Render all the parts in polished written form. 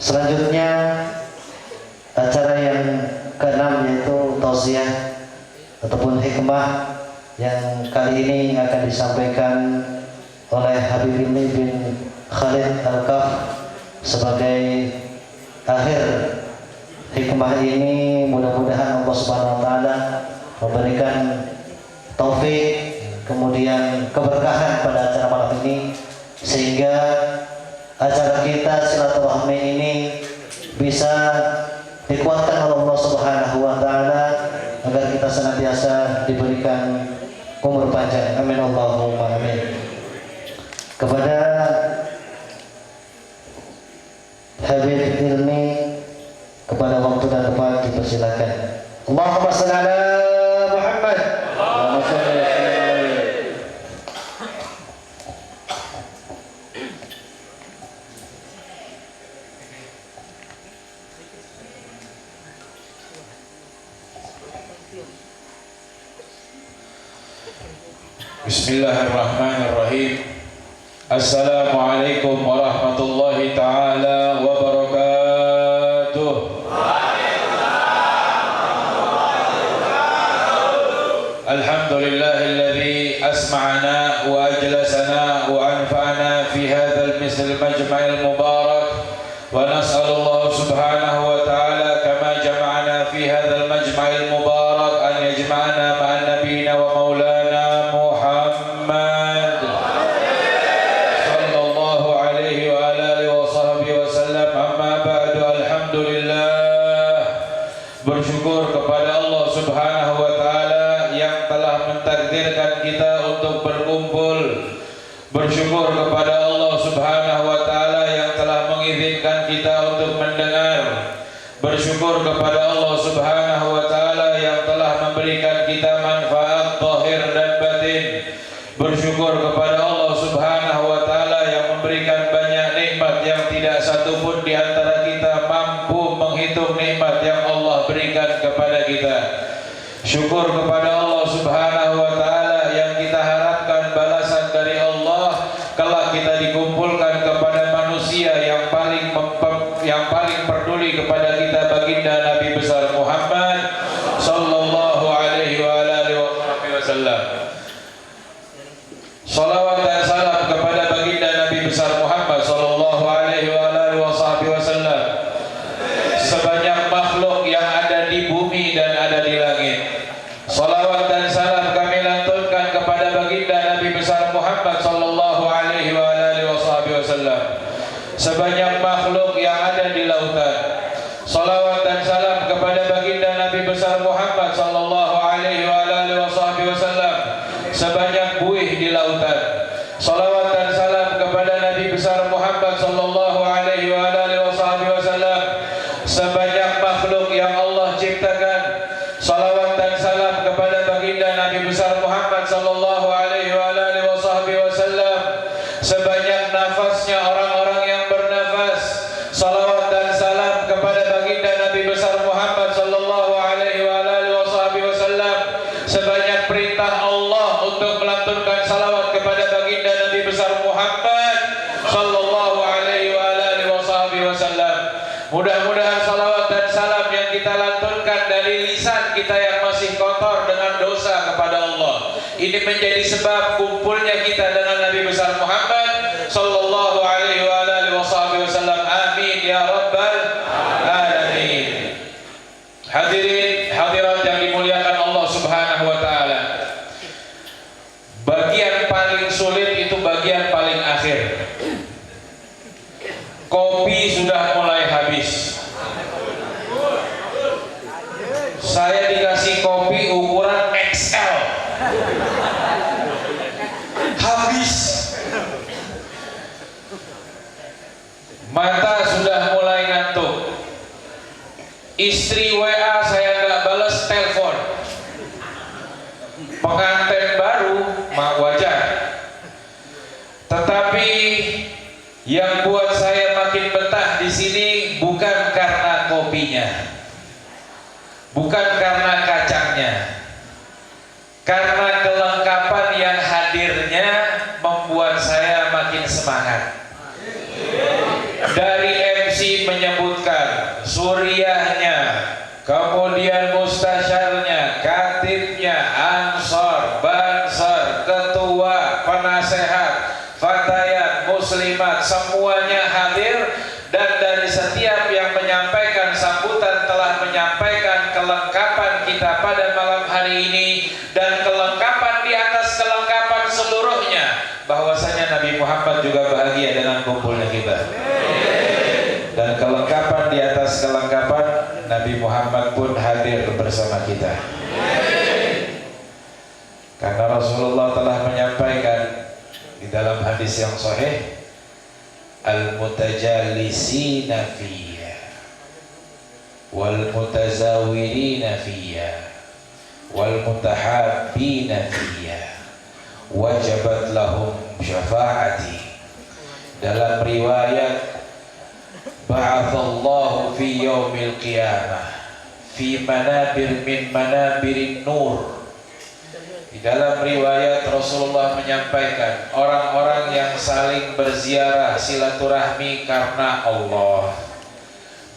Selanjutnya acara yang ke-6 yaitu tausiah ataupun hikmah yang kali ini akan disampaikan oleh Habib bin Khalid Al-Kaf. Sebagai akhir hikmah ini, mudah-mudahan Allah Subhanahu wa taala memberikan taufik kemudian keberkahan pada acara malam ini, sehingga acara kita silaturahmi ini bisa dikuatkan oleh Allah Subhanahu wa taala agar kita senantiasa diberikan umur panjang. Amin Allahumma amin. Kepada Habib Ilmi, kepada waktu dan tempat dipersilakan. Allahumma shalli ala Muhammad. Allahumma shalli ala Bismillahirrahmanirrahim. Assalamualaikum warahmatullahi ta'ala wabarakatuh. Alhamdulillahilladzi asma'ana wa ajlasana wa anfa'ana fi hadzal misl majma'il mubarak, wa nas'alullah subhanahu wa ta'ala kama jama'ana fi hadzal majma'il mubarak an yajma'ana ma'an nabiyina wa maulana Muhammad sallallahu alaihi wa alihi wa sahbihi wa sallam. Amma ba'du. Alhamdulillah, bersyukur kepada Allah subhanahu wa ta'ala yang telah mentakdirkan kita untuk berkumpul. Bersyukur kepada Allah subhanahu wa ta'ala yang telah mengizinkan kita untuk mendengar. Bersyukur kepada Allah subhanahu wa ta'ala yang telah memberikan kita manfaat zahir dan batin. Bersyukur kepada Allah subhanahu wa ta'ala yang memberikan banyak nikmat yang tidak satu pun di antara kita mampu menghitung nikmat yang Allah berikan kepada kita. Syukur kepada Allah subhanahu wa ta'ala yang kita harapkan balasan dari Allah kelak kita dikumpulkan kepada manusia yang paling peduli kepada kita, baginda Nabi besar Muhammad sallallahu alaihi wa alihi wasallam. Salawat dan salam kepada baginda Nabi besar Muhammad sallallahu alaihi wa alihi wasallam, sebanyak makhluk yang ada di bumi dan ada di langit. Salawat dan salam kami lantunkan kepada baginda Nabi besar Muhammad sallallahu alaihi wa alihi wasallam, sebanyak makhluk yang ada di lautan. Salawat dan salam kepada baginda Nabi besar Muhammad sallallahu alaihi wa alihi wasallam, sebanyak buih di lautan. Salawat dan salam kepada Nabi besar Muhammad sallallahu alaihi wa alihi wasallam, sebanyak makhluk yang Allah ciptakan. Salawat dan salam kepada baginda Nabi besar Muhammad sallallahu alaihi wa alihi wasallam, sebanyak nafasnya orang-orang yang bernafas. Salawat dan salam kepada baginda Nabi besar Muhammad sallallahu alaihi wa alihi wasallam, sebanyak perintah Allah untuk melantunkan salawat kepada baginda Nabi besar Muhammad sallallahu alaihi wa alihi wasallam. Mudah-mudahan salawat dan salam yang kita lantunkan dari lisan kita yang masih kotor dengan dosa kepada Allah ini menjadi sebab kumpulnya kita dengan Nabi besar Muhammad sallallahu alaihi wa alihi wasallam. Amin ya rabbal alamin. Hadirin hadirat yang dimuliakan Allah subhanahu wa ta'ala, bagian paling sulit itu bagian paling akhir. Kopi sudah mulai habis. Saya dikasih kopi ukuran XL, habis. Mata sudah mulai ngantuk. Istri WA saya nggak balas telepon. Pengantin baru wajar, tetapi yang buat saya makin betah di sini bukan karena kopinya, bukan karena kacangnya, karena kelengkapan yang hadirnya membuat saya muslimat semuanya hadir, dan dari setiap yang menyampaikan sambutan telah menyampaikan kelengkapan kita pada malam hari ini, dan kelengkapan di atas kelengkapan seluruhnya, bahwasanya Nabi Muhammad juga bahagia dengan kumpulnya kita. Dan kelengkapan di atas kelengkapan, Nabi Muhammad pun hadir bersama kita. Karena Rasulullah telah menyampaikan di dalam hadis yang sahih, al-mutajalisina fiyya wal mutazawirina fiyya wal mutahabbina fiyya wajabat lahum syafaati. Dalam riwayat, ba'athallahu fi yaumil qiyamah fi manabir min manabirin nur. Di dalam riwayat Rasulullah menyampaikan, orang-orang yang saling berziarah silaturahmi karena Allah,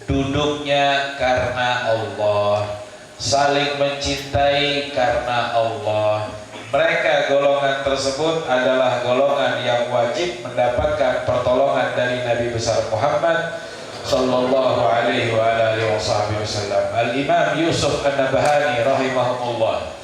duduknya karena Allah, saling mencintai karena Allah, mereka golongan tersebut adalah golongan yang wajib mendapatkan pertolongan dari Nabi besar Muhammad sallallahu alaihi wa alihi wasallam. Al-Imam Yusuf An-Nabhani rahimahullah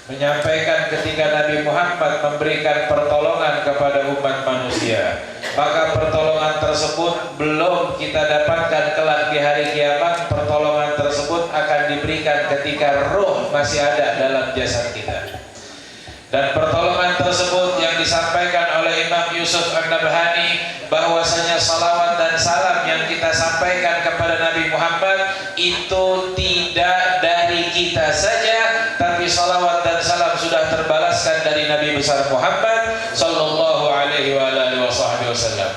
menyampaikan, ketika Nabi Muhammad memberikan pertolongan kepada umat manusia, maka pertolongan tersebut belum kita dapatkan kelak di hari kiamat. Pertolongan tersebut akan diberikan ketika roh masih ada dalam jasad kita. Dan pertolongan tersebut yang disampaikan oleh Imam Yusuf An-Nabhani, bahwasanya salawat dan salam yang kita sampaikan kepada Nabi Muhammad itu tidak dari kita saja, tapi salawat dan salam sudah terbalaskan dari Nabi besar Muhammad sallallahu alaihi wasallam.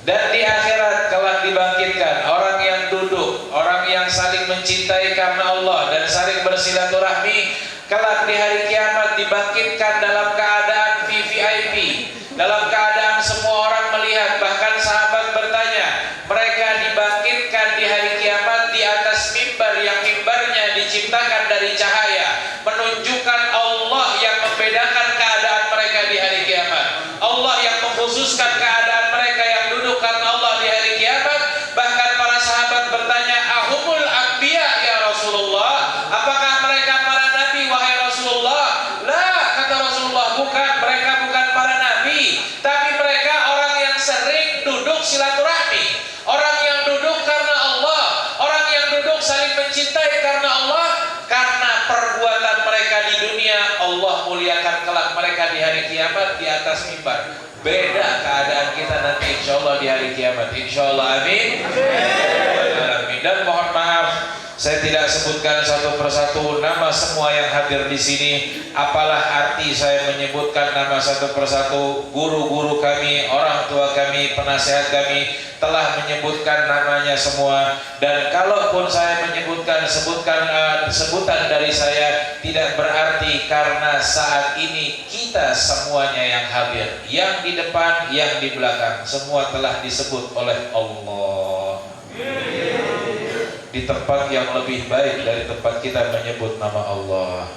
Dan di akhirat kelak dibangkitkan orang yang duduk, orang yang saling mencintai karena Allah dan saling bersilaturahmi, kelak di hari kiamat dibangkitkan dalam keadaan VVIP, dalam keadaan semua orang melihat. Bahkan sahabat bertanya, mereka dibangkitkan di hari kiamat di atas mimbar yang mimbarnya diciptakan dari cahaya, menunjukkan Allah yang membedakan keadaan mereka di hari kiamat, Allah yang mengkhususkan keadaan mereka yang duduk karena Allah di hari kiamat. Bahkan para sahabat bertanya, ahumul anbiya ya Rasulullah, apakah mereka para nabi wahai Rasulullah? Lah, kata Rasulullah, bukan, mereka bukan para nabi, tapi mereka orang yang sering duduk silaturahmi, orang yang duduk karena Allah, orang yang duduk saling mencintai karena Allah. Karena perbuatan mereka di dunia, Allah muliakan kelak mereka di hari kiamat di atas mimbar. Beda keadaan kita nanti insyaallah di hari kiamat, insyaallah. Amin. Amin. Dan mohon maaf, saya tidak sebutkan satu persatu nama semua yang hadir di sini. Apalah arti saya menyebutkan nama satu persatu? Guru-guru kami, orang tua kami, penasehat kami telah menyebutkan namanya semua. Dan kalaupun saya menyebutkan sebutan dari saya, tidak berarti karena saat ini kita semuanya yang hadir, yang di depan, yang di belakang, semua telah disebut oleh Allah di tempat yang lebih baik dari tempat kita menyebut nama Allah,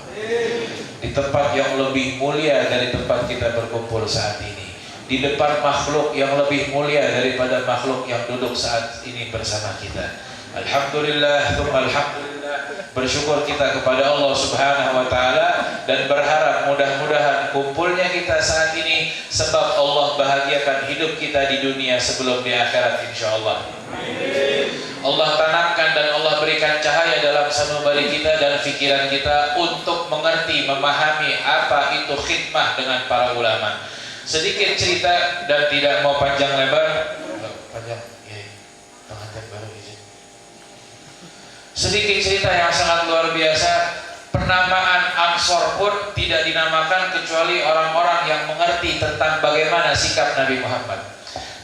di tempat yang lebih mulia dari tempat kita berkumpul saat ini, di depan makhluk yang lebih mulia daripada makhluk yang duduk saat ini bersama kita. Alhamdulillah, tsumma alhamdulillah. Bersyukur kita kepada Allah Subhanahu wa taala dan berharap mudah-mudahan kumpulnya kita saat ini sebab Allah bahagiakan hidup kita di dunia sebelum di akhirat insyaallah. Allah tanamkan dan Allah berikan cahaya dalam sanubari kita dan pikiran kita untuk mengerti, memahami apa itu khidmah dengan para ulama. Sedikit cerita dan tidak mau panjang lebar. Sedikit cerita yang sangat luar biasa. Penamaan Ansor pun tidak dinamakan kecuali orang-orang yang mengerti tentang bagaimana sikap Nabi Muhammad.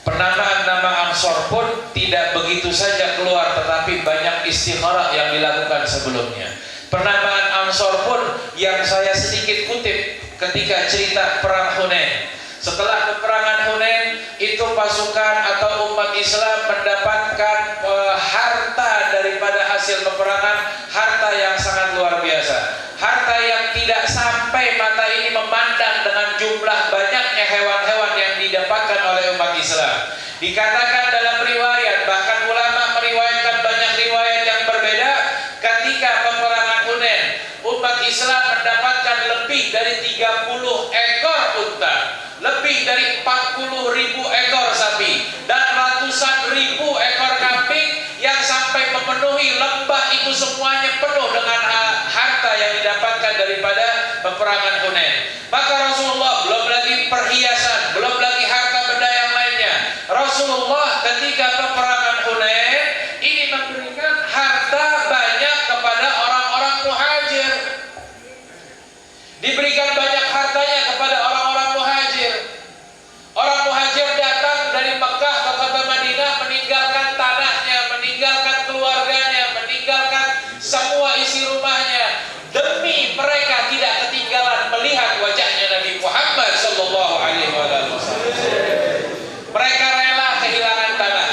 Penamaan nama Ansor pun tidak begitu saja keluar, tetapi banyak istikharah yang dilakukan sebelumnya. Penamaan Ansor pun yang saya sedikit kutip ketika cerita perang Hunain. Setelah peperangan Hunain, itu pasukan atau umat Islam mendapatkan harta daripada hasil peperangan, harta yang sangat luar biasa, harta yang tidak sampai mata ini memandang dengan jumlah banyaknya hewan-hewan yang didapatkan oleh umat Islam. Dikatakan dalam riwayat, bahkan ulama meriwayatkan banyak riwayat yang berbeda, ketika peperangan Hunain, umat Islam mendapatkan lebih dari 30 ekor unta, lebih dari 40.000 ekor sapi, dan ratusan ribu ekor kambing yang sampai memenuhi lembah itu semuanya penuh dengan harta yang didapatkan daripada peperangan Hunain. Maka Rasulullah, belum lagi perhiasan, belum lagi harta benda yang lainnya, Rasulullah ketika peperangan Hunain ini memberikan harta banyak kepada orang-orang muhajir. Diberikan banyak hartanya kepada orang-orang muhajir. Orang muhajir datang dari Mekah ke kota Madinah, meninggalkan tanahnya, meninggalkan keluarganya, meninggalkan semua isi rumahnya, demi mereka tidak ketinggalan melihat wajahnya Nabi Muhammad sallallahu alaihi wasallam. Mereka rela kehilangan tanah,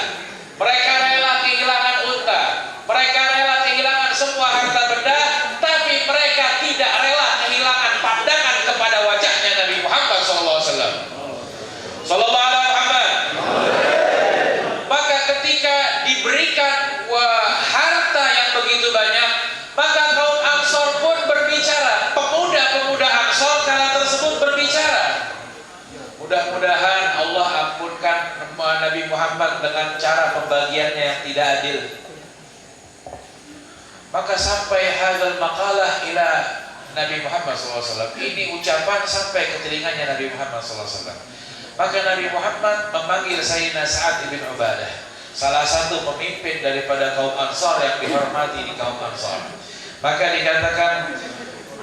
mereka rela kehilangan unta, mereka rela kehilangan semua harta benda, tapi mereka tidak rela kehilangan pandangan kepada wajahnya Nabi Muhammad sallallahu alaihi wasallam. Sallallahu alaihi Muhammad. Maka ketika diberikan harta yang begitu banyak, maka kaum Ansor pun berbicara. Pemuda-pemuda Ansor kala tersebut berbicara. Mudah-mudahan Allah ampunkan Nabi Muhammad dengan cara pembagiannya yang tidak adil. Maka sampai hadzal maqalah ila Nabi Muhammad SAW. Ini ucapan sampai ke telinganya Nabi Muhammad SAW. Maka Nabi Muhammad memanggil Sayyidina Sa'ad bin Ubadah, salah satu pemimpin daripada kaum Ansar yang dihormati di kaum Ansar. Maka dikatakan,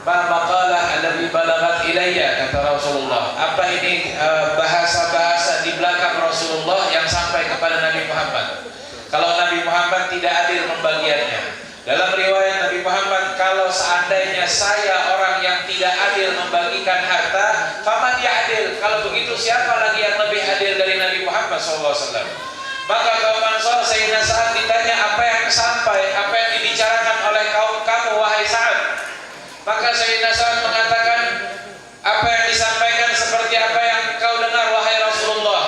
ma maqalah alladhi balagat ilayya, kata Rasulullah. Apa ini bahasa-bahasa di belakang Rasulullah yang sampai kepada Nabi Muhammad? Kalau Nabi Muhammad tidak adil pembagiannya. Dalam riwayat Nabi Muhammad, kalau seandainya saya orang yang tidak adil membagikan harta, faman adil. Kalau begitu siapa lagi yang lebih adil dari Nabi Muhammad SAW? Maka kaum Ansar, Sayyidina Sa'ad ditanya, apa yang sampai, apa yang dibicarakan oleh kaum kamu wahai Sa'ad? Maka Sayyidina Sa'ad mengatakan, apa yang disampaikan seperti apa yang kau dengar wahai Rasulullah.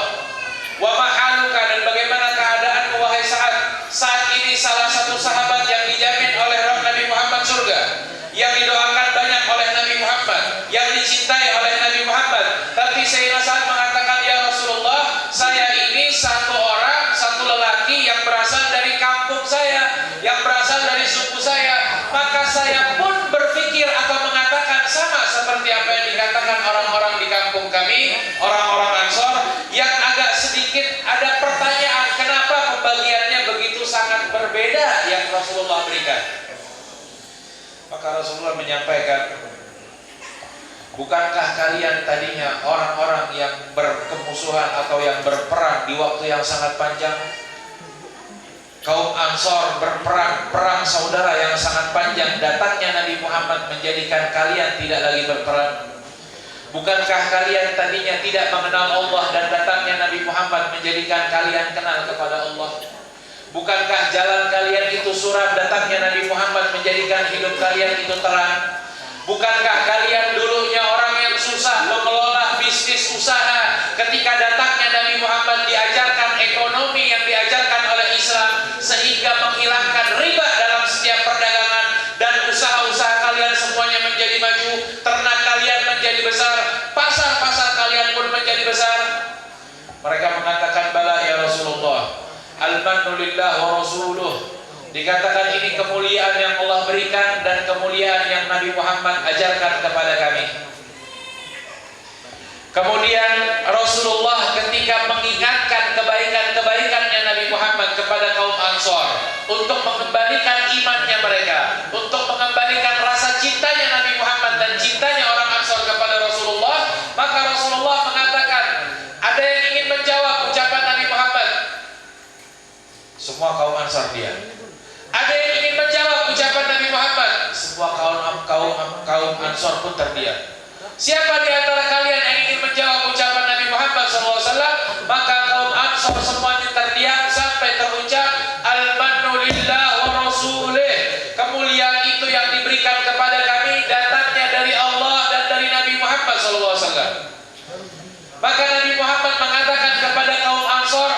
Wa mahaluka, dan bagaimana keadaanmu wahai Sa'ad? Saat ini salah satu sahabat yang dijamin oleh Nabi Muhammad surga, yang didoakan banyak oleh Nabi Muhammad, yang dicintai oleh Nabi Muhammad. Tapi Sayyidina Sa'ad mengatakan, ya Rasulullah, saya ini satu orang, satu lelaki yang berasal dari kampung saya, yang berasal dari suku saya. Maka saya pun berpikir atau mengatakan sama seperti apa yang dikatakan orang-orang di kampung kami, orang-orang Ansor, yang agak sedikit ada pertanyaan, kenapa pembagiannya begitu sangat berbeda yang Rasulullah berikan. Maka Rasulullah menyampaikan, bukankah kalian tadinya orang-orang yang berkemusuhan atau yang berperang di waktu yang sangat panjang? Kaum Ansor berperang, perang saudara yang sangat panjang. Datangnya Nabi Muhammad menjadikan kalian tidak lagi berperang. Bukankah kalian tadinya tidak mengenal Allah, dan datangnya Nabi Muhammad menjadikan kalian kenal kepada Allah? Bukankah jalan kalian itu suram, datangnya Nabi Muhammad menjadikan hidup kalian itu terang? Bukankah kalian dulunya orang yang susah mengelola bisnis usaha, ketika datangnya Nabi Muhammad diajarkan ekonomi yang diajarkan oleh Islam, sehingga menghilangkan riba dalam setiap perdagangan, dan usaha-usaha kalian semuanya menjadi maju, ternak kalian menjadi besar, pasar-pasar kalian pun menjadi besar? Mereka mengatakan, bala ya Rasulullah, al-mannu lillah wa rasuluh. Dikatakan ini kemuliaan yang Allah berikan dan kemuliaan yang Nabi Muhammad ajarkan kepada kami. Kemudian Rasulullah ketika mengingatkan kebaikan-kebaikannya Nabi Muhammad kepada kaum Ansor, untuk mengembalikan imannya mereka, untuk mengembalikan rasa cintanya Nabi Muhammad dan cintanya orang Ansor kepada Rasulullah, maka Rasulullah mengatakan, ada yang ingin menjawab ucapan Nabi Muhammad? Semua kaum Ansor diam. Ada yang ingin menjawab ucapan Nabi Muhammad? Semua kaum Ansor pun terdiam. Siapa di antara kalian yang ingin menjawab ucapan Nabi Muhammad SAW? Maka kaum Ansor semuanya terdiam sampai terucap, al-mannu lillah wa rasulih. Kemuliaan itu yang diberikan kepada kami datangnya dari Allah dan dari Nabi Muhammad SAW. Maka Nabi Muhammad mengatakan kepada kaum Ansor,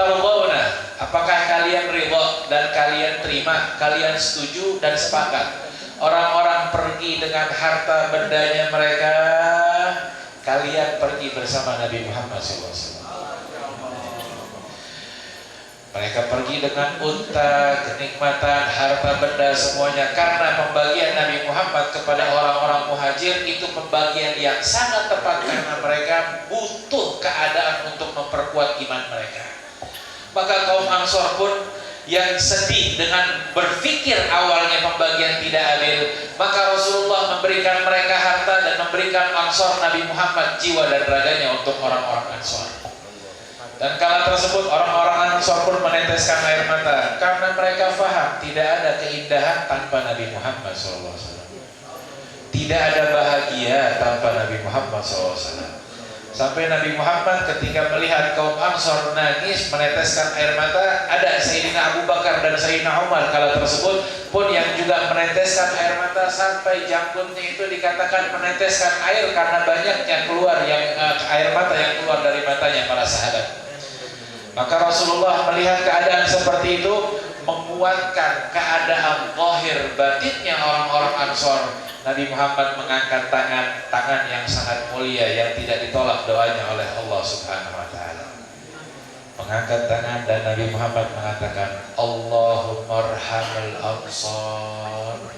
atardawna, apakah kalian ridha dan kalian terima, kalian setuju dan sepakat orang-orang pergi dengan harta bendanya mereka, kalian pergi bersama Nabi Muhammad SAW. Mereka pergi dengan unta, kenikmatan, harta benda semuanya, karena pembagian Nabi Muhammad kepada orang-orang muhajir itu pembagian yang sangat tepat, karena mereka butuh keadaan untuk memperkuat iman mereka. Maka kaum Ansor pun yang sedih dengan berpikir awalnya pembagian tidak adil, maka Rasulullah memberikan mereka harta dan memberikan Ansor Nabi Muhammad jiwa dan raganya untuk orang-orang Ansor. Dan kala tersebut orang-orang Ansor pun meneteskan air mata, karena mereka faham tidak ada keindahan tanpa Nabi Muhammad SAW. Tidak ada bahagia tanpa Nabi Muhammad SAW. Sampai Nabi Muhammad ketika melihat kaum Ansor nangis meneteskan air mata, ada Sayyidina Abu Bakar dan Sayyidina Umar kala tersebut pun yang juga meneteskan air mata, sampai janggutnya itu dikatakan meneteskan air karena banyaknya keluar air mata yang keluar dari matanya para sahabat. Maka Rasulullah melihat keadaan seperti itu, menguatkan keadaan zahir batinnya orang-orang Ansor. Nabi Muhammad mengangkat tangan yang sangat mulia yang tidak ditolak doanya oleh Allah Subhanahu wa taala. Mengangkat tangan dan Nabi Muhammad mengatakan, Allahumma arhamil Ansor.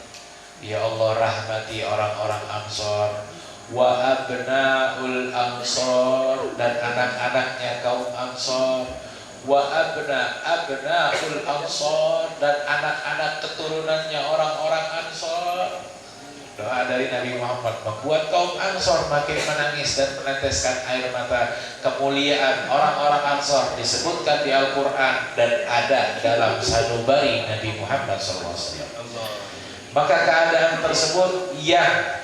Ya Allah, rahmati orang-orang Ansor. Wa abnaul Ansor, dan anak-anaknya kaum Ansor. Wa abnaul Ansor, dan anak-anak keturunannya orang-orang Ansor. Doa dari Nabi Muhammad membuat kaum Ansor makin menangis dan meneteskan air mata. Kemuliaan orang-orang Ansor disebutkan di Al-Quran dan ada dalam sanubari Nabi Muhammad SAW. Maka keadaan tersebut yang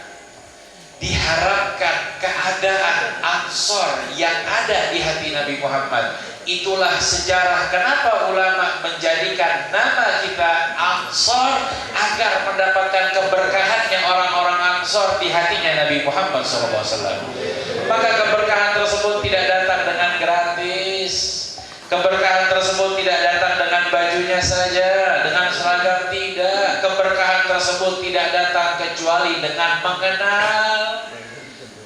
diharapkan, keadaan Ansor yang ada di hati Nabi Muhammad, itulah sejarah kenapa ulama menjadikan nama kita Ansor, agar mendapatkan keberkahannya orang-orang Ansor di hatinya Nabi Muhammad SAW. Maka keberkahan tersebut tidak datang dengan gratis. Keberkahan tersebut tidak datang dengan bajunya saja, dengan seragam, tidak. Keberkahan tersebut tidak datang kecuali dengan mengenal.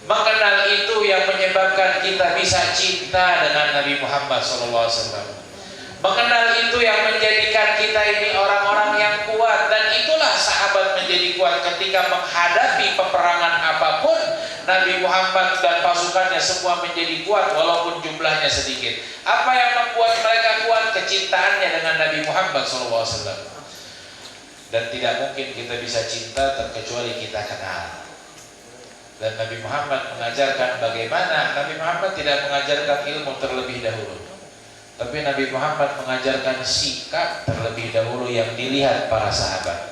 Mengenal itu yang menyebabkan kita bisa cinta dengan Nabi Muhammad SAW. Mengenal itu yang menjadikan kita ini orang-orang yang kuat, dan itulah sahabat menjadi kuat ketika menghadapi peperangan apapun. Nabi Muhammad dan pasukannya semua menjadi kuat walaupun jumlahnya sedikit. Apa yang membuat mereka kuat? Kecintaannya dengan Nabi Muhammad SAW. Dan tidak mungkin kita bisa cinta terkecuali kita kenal. Dan Nabi Muhammad mengajarkan bagaimana. Nabi Muhammad tidak mengajarkan ilmu terlebih dahulu, tapi Nabi Muhammad mengajarkan sikap terlebih dahulu yang dilihat para sahabat.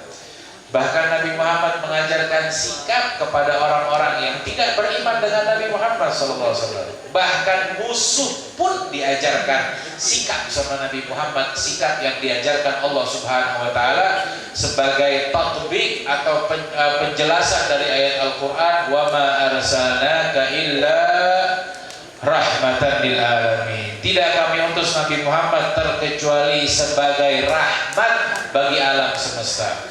Bahkan Nabi Muhammad mengajarkan sikap kepada orang-orang yang tidak beriman dengan Nabi Muhammad SAW. Bahkan musuh pun diajarkan sikap sama Nabi Muhammad, sikap yang diajarkan Allah Subhanahu wa taala sebagai tatbik atau penjelasan dari ayat Al-Qur'an, wa ma arsalnaka illa rahmatan lil alamin. Tidak kami utus Nabi Muhammad terkecuali sebagai rahmat bagi alam semesta,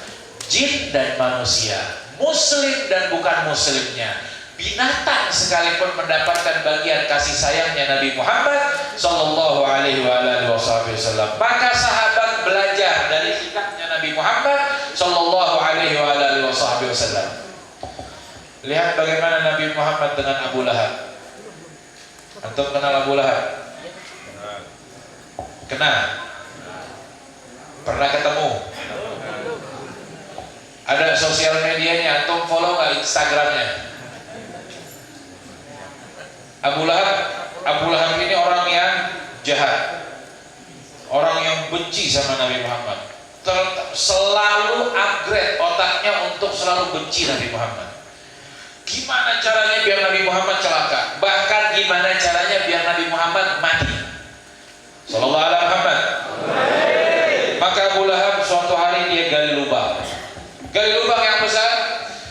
jin dan manusia, muslim dan bukan muslimnya, binatang sekalipun mendapatkan bagian kasih sayangnya Nabi Muhammad Sallallahu Alaihi Wasallam. Maka sahabat belajar dari sikapnya Nabi Muhammad Sallallahu Alaihi Wasallam. Lihat bagaimana Nabi Muhammad dengan Abu Lahab. Antum kenal Abu Lahab? Kenal? Pernah ketemu? Ada sosial medianya, antum follow nggak Instagramnya? Abu Lahab ini orang yang jahat, orang yang benci sama Nabi Muhammad, selalu upgrade otaknya untuk selalu benci Nabi Muhammad. Gimana caranya biar Nabi Muhammad celaka? Bahkan gimana caranya biar Nabi Muhammad mati? Sallallahu alaihi Muhammad. Maka Abu Lahab suatu hari dia gali lubang. Gali lubang yang besar.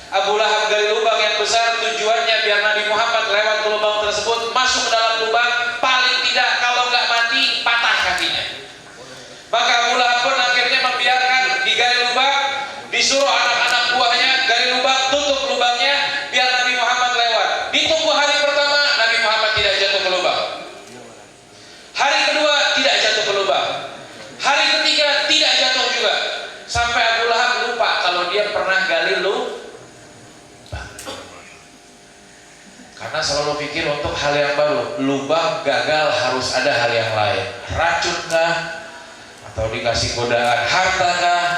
Abu Lahab gali lubang yang besar, tujuannya biar Nabi Muhammad lewat ke lubang tersebut, masuk ke dalam lubang, paling tidak kalau nggak mati patah kakinya. pernah gali lubang. Karena selalu pikir untuk hal yang baru, lubang gagal harus ada hal yang lain. Racun kah? Atau dikasih godaan harta kah?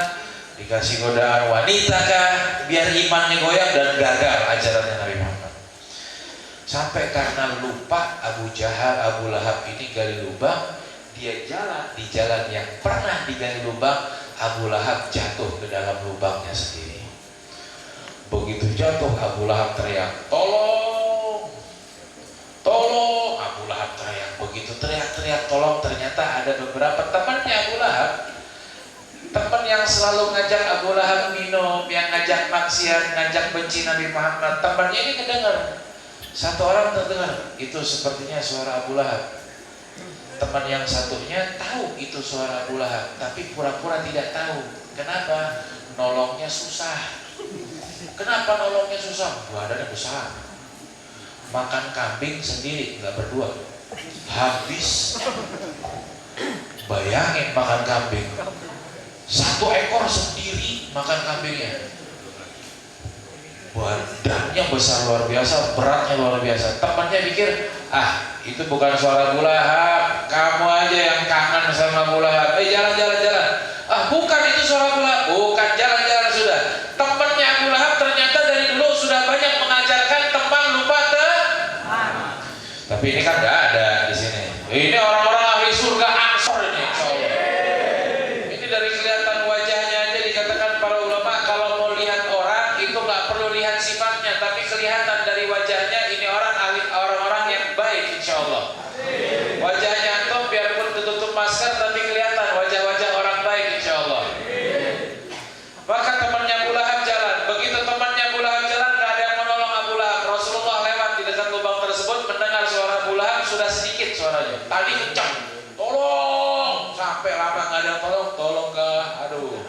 Dikasih godaan wanita kah? Biar imannya goyang dan gagal ajarannya Nabi Muhammad. Sampai karena lupa Abu Jahal, Abu Lahab ini gali lubang, dia jalan di jalan yang pernah digali lubang, Abu Lahab jatuh ke dalam lubangnya sendiri. Begitu jatuh, Abu Lahab teriak, tolong, tolong. Abu Lahab teriak, begitu teriak-teriak tolong, ternyata ada beberapa temannya Abu Lahab, teman yang selalu ngajak Abu Lahab minum, yang ngajak maksiat, ngajak benci Nabi Muhammad. Temannya ini kedengar, satu orang terdengar, itu sepertinya suara Abu Lahab. Teman yang satunya tahu itu suara Abu Lahab, tapi pura-pura tidak tahu. Kenapa? Nolongnya susah. Kenapa nolongnya susah? Badannya besar, makan kambing sendiri, nggak berdua, habis. Bayangin makan kambing, satu ekor sendiri makan kambingnya. Badannya besar luar biasa, beratnya luar biasa. Temannya pikir, itu bukan suara Abu Lahab, kamu aja yang kangen sama Abu Lahab. Jalan. Bukan itu suara Abu Lahab. Bukan, jalan sudah. Temannya Abu Lahab ternyata dari dulu sudah banyak mengajarkan tentang lupa tapi ini kan nggak ada di sini. Ini orang-orang ahli surga Ansor ini, insyaallah. Ini dari kelihatan wajahnya aja dikatakan para ulama kalau mau lihat orang itu nggak perlu lihat sifatnya, tapi kelihatan dari wajahnya ini orang-orang yang baik, insyaallah. Wajahnya antum biarpun tertutup masker tapi kelihatan wajah-wajah orang baik, insyaallah. Maka temannya Abu Lahab jalan. Begitu temannya Abu Lahab jalan, nggak ada yang menolong Abu Lahab. Rasulullah lewat di dekat lubang tersebut, mendengar suara Abu Lahab sudah sedikit suaranya. Tadi kencang, tolong. Sampai lama nggak ada yang tolong kah? Aduh,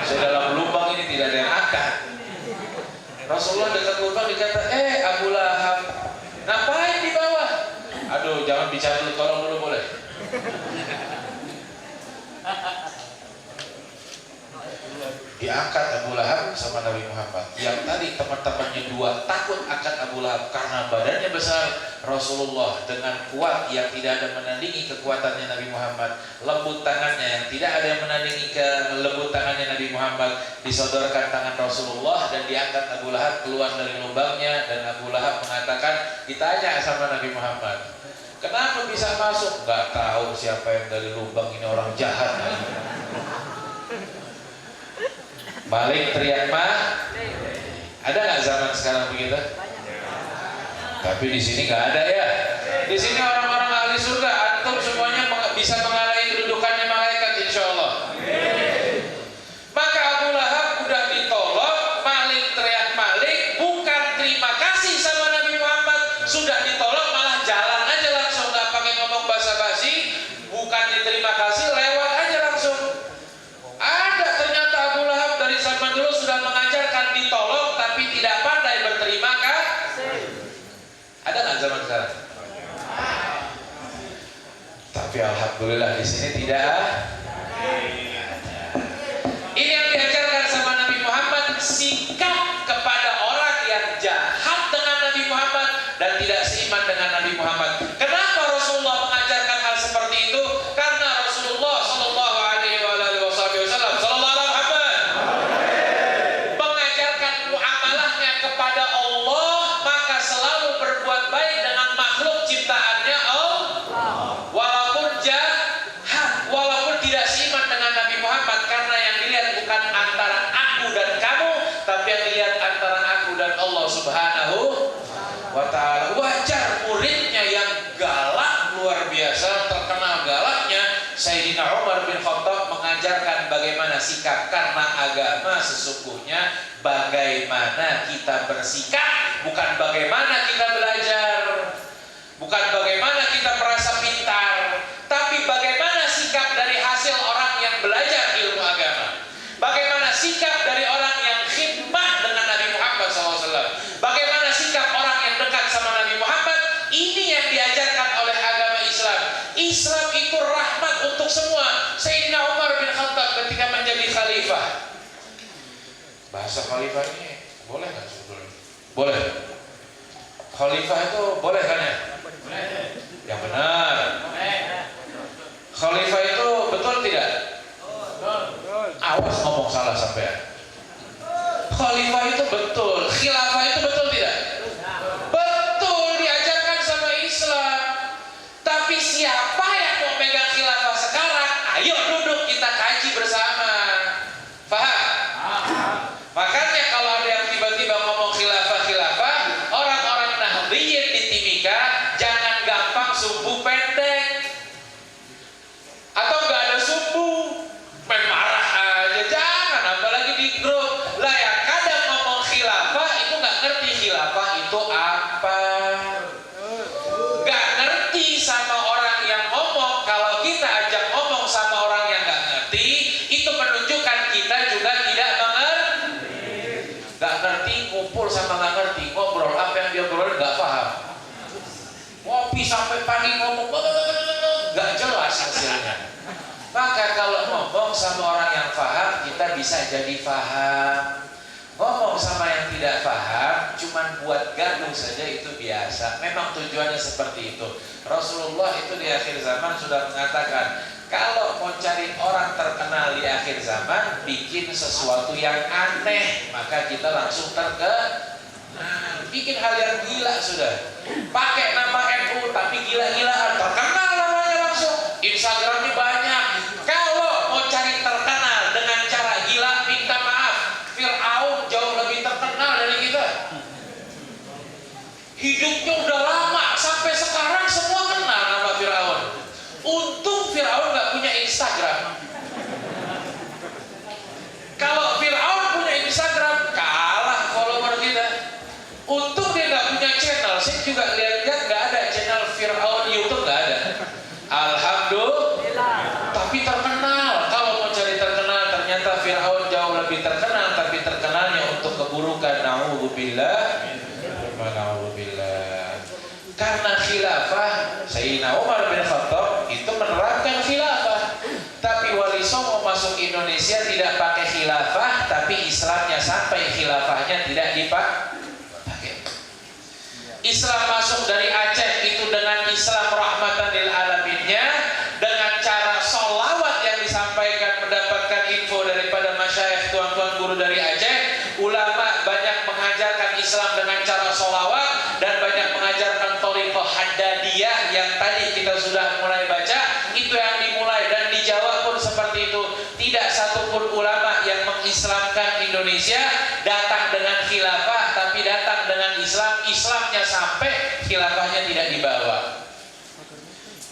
saya dalam lubang ini tidak ada yang angkat. Rasulullah dekat lubang dikata, Abu Lahab, ngapain di bawah? Aduh, jangan bicara dulu, tolong dulu boleh. Diangkat Abu Lahab sama Nabi Muhammad. Yang tadi teman-temannya dua takut akan Abu Lahab karena badannya besar. Rasulullah dengan kuat yang tidak ada menandingi kekuatannya Nabi Muhammad, lembut tangannya yang tidak ada yang menandingi lembut tangannya Nabi Muhammad, disodorkan tangan Rasulullah dan diangkat Abu Lahab keluar dari lubangnya. Dan Abu Lahab mengatakan, ditanya sama Nabi Muhammad, kenapa bisa masuk? Gak tahu siapa yang dari lubang ini, orang jahat. Malik teriak mah, ada nggak zaman sekarang begitu? Tapi di sini nggak ada ya. Di sini orang-orang ahli surga, antum semuanya bisa mengalahi kedudukannya malaikat, insya Allah. Maka Abu Lahab udah ditolong, Malik teriak Malik, bukan terima kasih sama Nabi Muhammad, sudah ditolong malah jalan aja langsung, nggak pakai ngomong basa-basi, bukan diterima kasih, lewat aja langsung. Ada ternyata Abu Lahab dari zaman dulu sudah mengajarkan ditolong tapi tidak pandai berterima kasih. Ada nggak zaman sekarang? Tapi alhamdulillah di sini tidak ada. Ini yang diajarkan sama Nabi Muhammad, sikap kepada orang yang jahat dengan Nabi Muhammad dan tidak seiman dengan Nabi Muhammad. Kenapa Rasulullah mengajarkan hal seperti itu? Karena Rasulullah Shallallahu Alaihi Wasallam mengajarkan muamalahnya kepada Allah, maka selalu berbuat baik dengan makhluk ciptaannya Allah, walaupun jahat, walaupun tidak seiman dengan Nabi Muhammad. Karena yang dilihat bukan antara aku dan kamu, tapi yang dilihat antara aku dan Allah Subhanahu wa ta'ala. Wajar muridnya yang galak luar biasa, terkenal galaknya, Sayyidina Umar bin Khattab mengajarkan bagaimana sikap. Karena agama sesungguhnya bagaimana kita bersikap, bukan bagaimana kita belajar, bukan bagaimana kita merasa pintar, tapi bagaimana sikap dari hasil orang yang belajar ilmu agama. Bagaimana sikap dari orang yang khidmat dengan Nabi Muhammad SAW. Bagaimana sikap orang yang dekat sama Nabi Muhammad. Ini yang diajarkan oleh agama Islam. Islam itu rahmat untuk semua. Sayyidina Umar bin Khattab ketika menjadi khalifah, Bahasa khalifah ini boleh nggak sebetulnya? Boleh. Khalifah itu boleh kan ya? Yang benar. Khalifah itu betul tidak? Awas ngomong salah sampai. Khalifah itu betul. Khilafah itu betul tidak? Betul, diajarkan sama Islam. Tapi siapa yang mau megang khilafah sekarang? Ayo duduk kita kaji bersama. Faham? Makanya kalau ada yang tiba-tiba ngomong khilafah, orang-orang Nahdliyin di Timika jangan gampang sumbu pendek atau nggak ada sumbu, main marah aja, jangan, apalagi di grup lah yang kadang ngomong khilafah itu nggak ngerti khilafah itu apa, nggak ngerti sama orang yang ngomong. Kalau kita ajak ngomong sama orang yang nggak ngerti, itu menunjukkan kita juga tidak nggak ngerti, ngumpul sama nggak ngerti, ngobrol apa yang dia ngobrol nggak paham, ngopi sampai pagi ngomong nggak jelas hasilnya. Maka kalau ngomong sama orang yang paham, kita bisa jadi paham. Ngomong sama yang tidak paham, cuman buat gaduh saja itu biasa. Memang tujuannya seperti itu. Rasulullah itu di akhir zaman sudah mengatakan, kalau mau cari orang terkenal di akhir zaman, bikin sesuatu yang aneh, maka kita langsung bikin hal yang gila sudah. Pakai nama NU tapi gila-gilaan, terkenal namanya langsung. Instagramnya banyak. Kalau mau cari terkenal dengan cara gila, minta maaf, Fir'aun jauh lebih terkenal dari kita. Hidupnya udah lama, sampai sekarang semua kenal nama Fir'aun. Untung Fir'aun nggak punya Instagram. Kalau Fir'aun punya Instagram, kalah follower kita. Untung dia nggak punya channel. Saya juga lihat-lihat nggak ada channel Fir'aun YouTube, nggak ada. Alhamdulillah. Tapi terkenal. Kalau mau cari terkenal, ternyata Fir'aun jauh lebih terkenal. Tapi terkenalnya untuk keburukan. Na'udzubillah. Karena khilafah, Sayyidina Umar bin Khattab itu menerapkan khilafah. Tapi Wali Songo masuk Indonesia tidak pakai khilafah, tapi Islamnya sampai khilafahnya tidak dipakai. Islam masuk dari Aceh itu dengan Islam rahmatan lil alaminnya, dengan cara sholawat yang disampaikan, mendapatkan info daripada masyayikh tuan-tuan guru dari Aceh. Ulama banyak mengajarkan Islam dengan cara sholawat dan banyak mengajarkan thariqah haddadiyah yang tadi kita sudah mulai baca. Itu yang dimulai dan di Jawa pun seperti itu. Tidak satupun ulama yang mengislamkan Indonesia datang dengan khilafah, tapi datang dengan Islam. Islamnya sampai, khilafahnya tidak dibawa.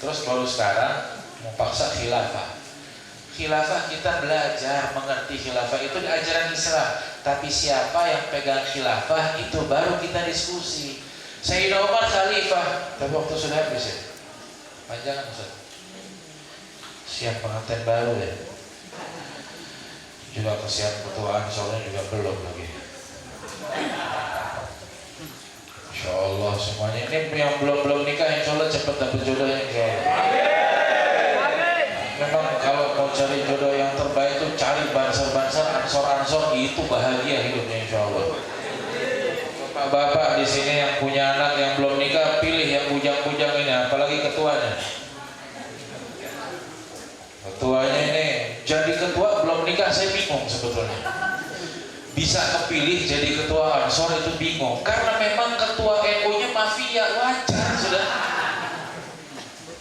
Terus baru sekarang mau paksa khilafah. Khilafah kita belajar mengerti khilafah itu di ajaran Islam. Tapi siapa yang pegang khilafah itu baru kita diskusi. Sayyidina Umar khalifah, tapi waktu sudah habis ya. Panjangan Ustaz. Siap pengantin baru ya. Juga kesian ketuaan soalnya juga belum lagi. Insya Allah semuanya ini yang belum nikah insya Allah cepat dapat jodohnya. Memang kalau mau cari jodoh yang terbaik itu cari bansar-bansar, ansor-ansor, itu bahagia hidupnya insya Allah. Bapak di sini yang punya anak yang belum nikah, pilih yang bujang-bujang ini, apalagi ketuanya. Ketuanya ini jadi ketua belum nikah, saya bingung sebetulnya. Bisa kepilih jadi ketua ansor itu bingung, karena memang ketua NU-nya mafia, wajar sudah.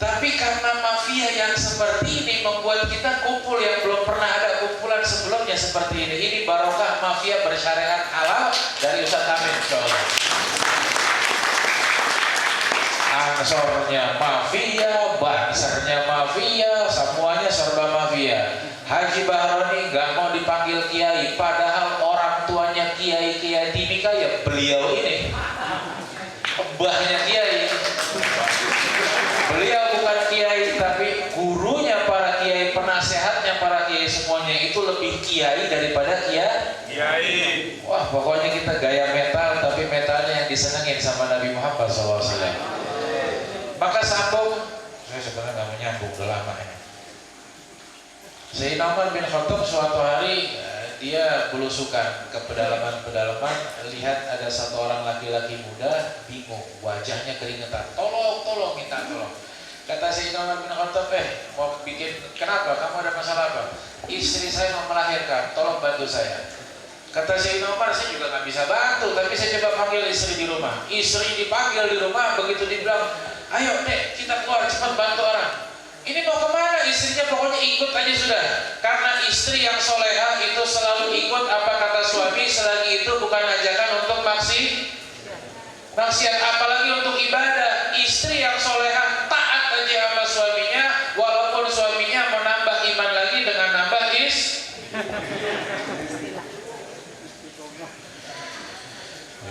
Tapi karena mafia yang seperti ini membuat kita kumpul yang belum pernah ada kumpulan sebelumnya seperti ini. Ini barokah mafia bersyariat halal dari Ustaz Amin, insyaallah. Ansornya mafia, bansernya mafia, semuanya serba mafia. Haji Bahroni nggak mau dipanggil kiai, padahal orang tuanya kiai Timika ya beliau ini, mbahnya kiai. Beliau bukan kiai, tapi gurunya para kiai, penasehatnya para kiai, semuanya itu lebih kiai daripada kiai. Wah, pokoknya kita gaya metal, tapi metalnya yang disenengin sama Nabi Muhammad SAW. Maka sambung, saya sebenarnya nggak menyambung, udah lama ini. Sayyidina Umar bin Khattab suatu hari dia belusukan ke pedalaman-pedalaman, lihat ada satu orang laki-laki muda, bingung, wajahnya keringetan, tolong, minta tolong. Kata Sayyidina Umar bin Khattab, mau bikin, kenapa? Kamu ada masalah apa? Istri saya mau melahirkan, tolong bantu saya. Kata Sayyidina Umar, saya juga nggak bisa bantu, tapi saya coba panggil istri di rumah. Istri dipanggil di rumah, begitu dibilang, ayo dek, kita keluar, cepat bantu orang. Ini mau kemana? Istrinya pokoknya ikut aja sudah. Karena istri yang soleha itu selalu ikut apa kata suami, selagi itu bukan ajakan untuk maksiat, apalagi untuk ibadah. Istri yang soleha taat aja sama suaminya, walaupun suaminya menambah iman lagi dengan nambah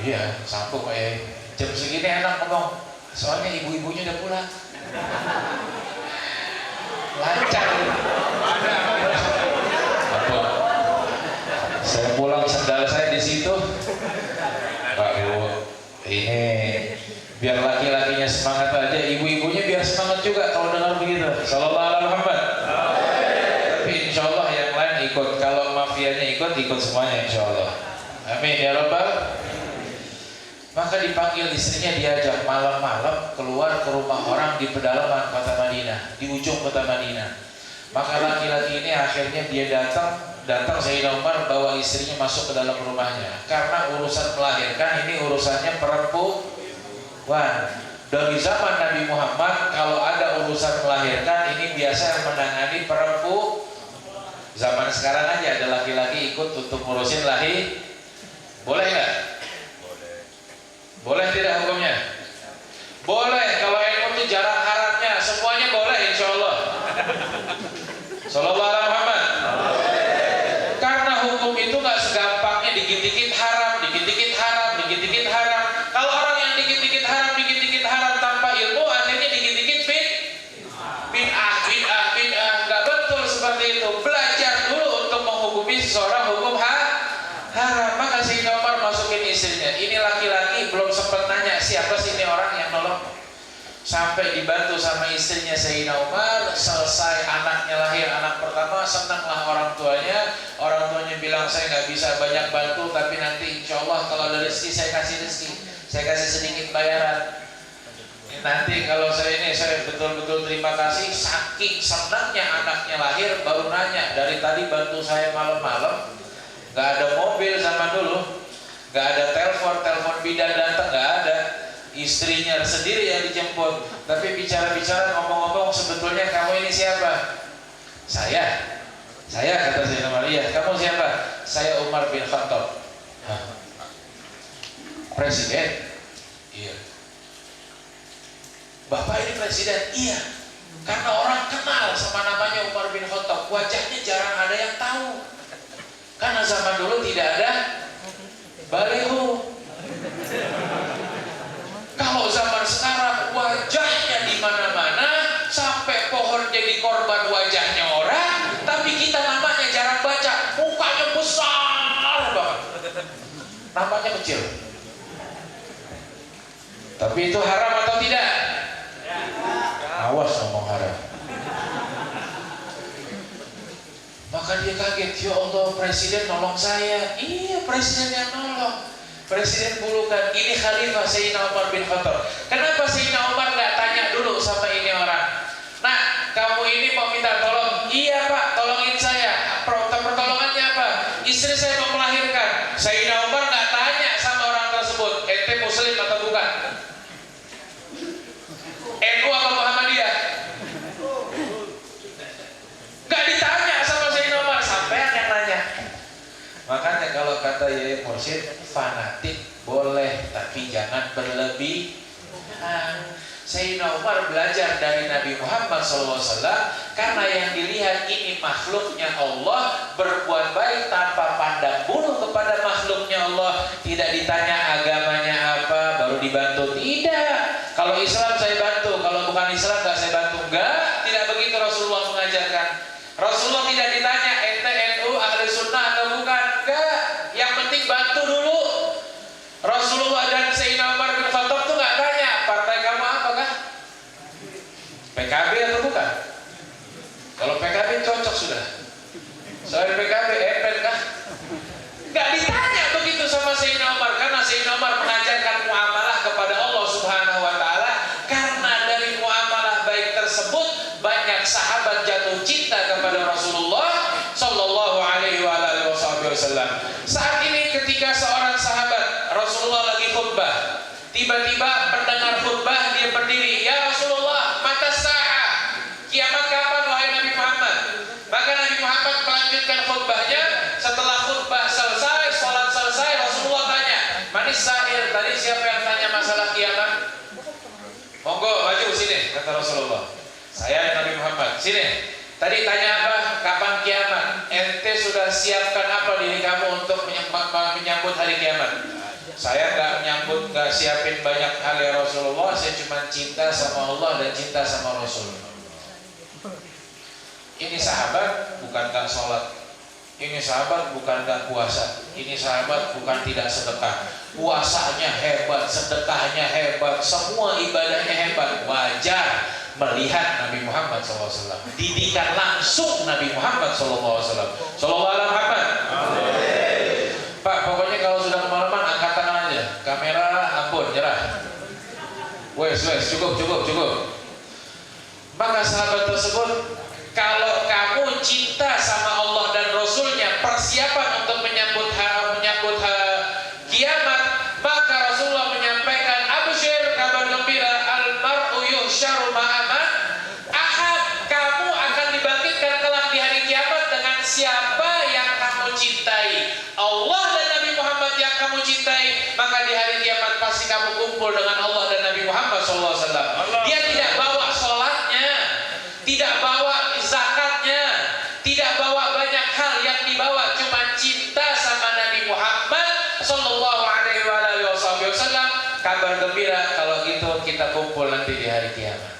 iya, sambung kayak jam segini enak ngomong, soalnya ibu-ibunya udah pulang. Lancar. Ampun. Saya pulang sendal saya di situ. Pak Bu, ini biar laki-lakinya semangat aja, ibu-ibunya biar semangat juga kalau dengar begitu. Sallallahu alaihi Muhammad. Tapi insya Allah yang lain ikut. Kalau mafianya ikut semuanya insya Allah. Amin ya Rabbal. Maka dipanggil istrinya, diajak malam-malam keluar ke rumah orang di pedalaman kota Madinah, di ujung kota Madinah. Maka laki-laki ini akhirnya dia datang Sayyidina Umar bawa istrinya masuk ke dalam rumahnya. Karena urusan melahirkan ini urusannya perempuan. Dari zaman Nabi Muhammad kalau ada urusan melahirkan ini biasa yang menangani perempuan. Zaman sekarang aja ada laki-laki ikut untuk ngurusin lahir. Boleh nggak? Boleh tidak hukumnya? Boleh, kalau ilmu itu jarang haramnya, semuanya boleh insya Allah. Sallallahu alaihi Muhammad. Karena hukum itu nggak segampangnya dikit-dikit haram, dikit-dikit haram, dikit-dikit haram. Kalau orang yang dikit-dikit haram tanpa ilmu, akhirnya dikit-dikit bid'ah, nggak betul seperti itu. Belajar dulu untuk menghukumi seseorang hukum haram. Maka Sayyidina Umar masukin istrinya. Ini laki-laki belum sempat nanya siapa sih ini orang yang nolong. Sampai dibantu sama istrinya Sayyidina Umar. Selesai anaknya lahir, anak pertama, senanglah orang tuanya. Orang tuanya bilang, saya nggak bisa banyak bantu, tapi nanti insya Allah kalau ada rezeki saya kasih rezeki, saya kasih sedikit bayaran. Nanti kalau saya betul-betul terima kasih. Saking senangnya anaknya lahir, baru nanya, dari tadi bantu saya malam-malam. Gak ada mobil zaman dulu, gak ada telepon bidan datang, gak ada. Istrinya sendiri yang dijemput. Tapi bicara-bicara, ngomong-ngomong, sebetulnya kamu ini siapa? Saya kata Sayyidina Umar. Iya, kamu siapa? Saya Umar bin Khattab. Presiden? Iya. Bapak ini presiden? Iya. Karena orang kenal sama namanya Umar bin Khattab, wajahnya jarang ada yang tahu. Karena zaman dulu tidak ada baliho. Kalau zaman sekarang wajahnya di mana-mana, sampai pohon jadi korban wajahnya orang, tapi kita namanya jarang baca, mukanya besar banget, namanya kecil. Tapi itu haram atau tidak? Awas ngomong haram. Maka dia kaget, ya Allah, presiden nolong saya. Iya, presiden yang nolong. Presiden bulukan, ini khalifah Sayyidina Umar bin Khattab. Kenapa Sayyidina Umar nggak tanya dulu sama ini orang? Nah, kamu ini mau minta tolong? Iya Pak, tolongin saya. Pertolongannya apa? Istri saya mau melahirkan. Sayyidina Umar nggak tanya sama orang tersebut, ente muslim atau bukan? NU apa Muhammadiyah? Gak ditanya sama Sayyidina Umar, sampean yang nanya. Makanya kalau kata Yai Mursyid, fanatik boleh, tapi jangan berlebihan. Sayyidina Umar belajar dari Nabi Muhammad SAW, karena yang dilihat ini makhluknya Allah, berbuat baik tanpa pandang bulu kepada makhluknya Allah. Tidak ditanya agamanya apa, baru dibantu. Tidak. Kalau Islam saya bantu, kalau bukan Islam nggak saya bantu. Enggak, tidak begitu Rasulullah mengajarkan. Rasulullah tidak ditanya ente NU ahli sunnah atau bukan. Enggak, yang penting bantu dulu. Rasulullah dan Sayyidina Umar bin Khattab tuh nggak tanya partai kamu apa kah? PKB atau bukan? Kalau PKB cocok sudah. Soal PKB epen kah? sa'il. Tadi siapa yang tanya masalah kiamat? Monggo maju sini, kata Rasulullah. Saya Nabi Muhammad. Sini. Tadi tanya apa? Kapan kiamat? Ente sudah siapkan apa diri kamu untuk menyambut hari kiamat? Saya nggak siapin banyak hal ya Rasulullah. Saya cuma cinta sama Allah dan cinta sama Rasul. Ini sahabat bukan gak sholat, ini sahabat bukan gak puasa, ini sahabat bukan tidak sedekah. Puasanya hebat, sedekahnya hebat, semua ibadahnya hebat. Wajar melihat Nabi Muhammad SAW, didikan langsung Nabi Muhammad SAW. Sallallahu alaihi Muhammad. Pak, pokoknya kalau sudah kemalaman angkat tangan aja. Kamera ampun, nyerah. Wes, cukup. Maka sahabat tersebut, kalau kamu cinta sama Allah dan Rasulnya, persiapan untuk menyambut kiamat, maka Rasulullah menyampaikan, absyir, kabar gembira, al-mar'u yuhsyaru ma'aman ahad. Kamu akan dibangkitkan kelak di hari kiamat dengan siapa yang kamu cintai. Allah dan Nabi Muhammad yang kamu cintai, maka di hari kiamat pasti kamu kumpul dengan Allah dan Nabi Muhammad SAW. Dia tidak bawa sholatnya, tidak bawa zakatnya, tidak bawa banyak hal, yang dibawa cuma cinta sama Nabi Muhammad sallallahu alaihi wasallam. Kabar gembira, kalau gitu kita kumpul nanti di hari kiamat.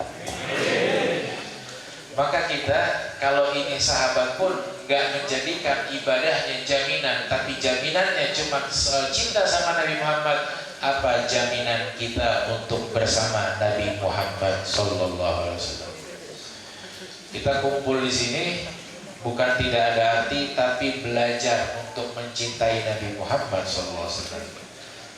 Maka kita kalau ini sahabat pun gak menjadikan ibadahnya jaminan, tapi jaminannya cuma cinta sama Nabi Muhammad. Apa jaminan kita untuk bersama Nabi Muhammad sallallahu alaihi wasallam? Kita kumpul di sini bukan tidak ada arti, tapi belajar untuk mencintai Nabi Muhammad SAW.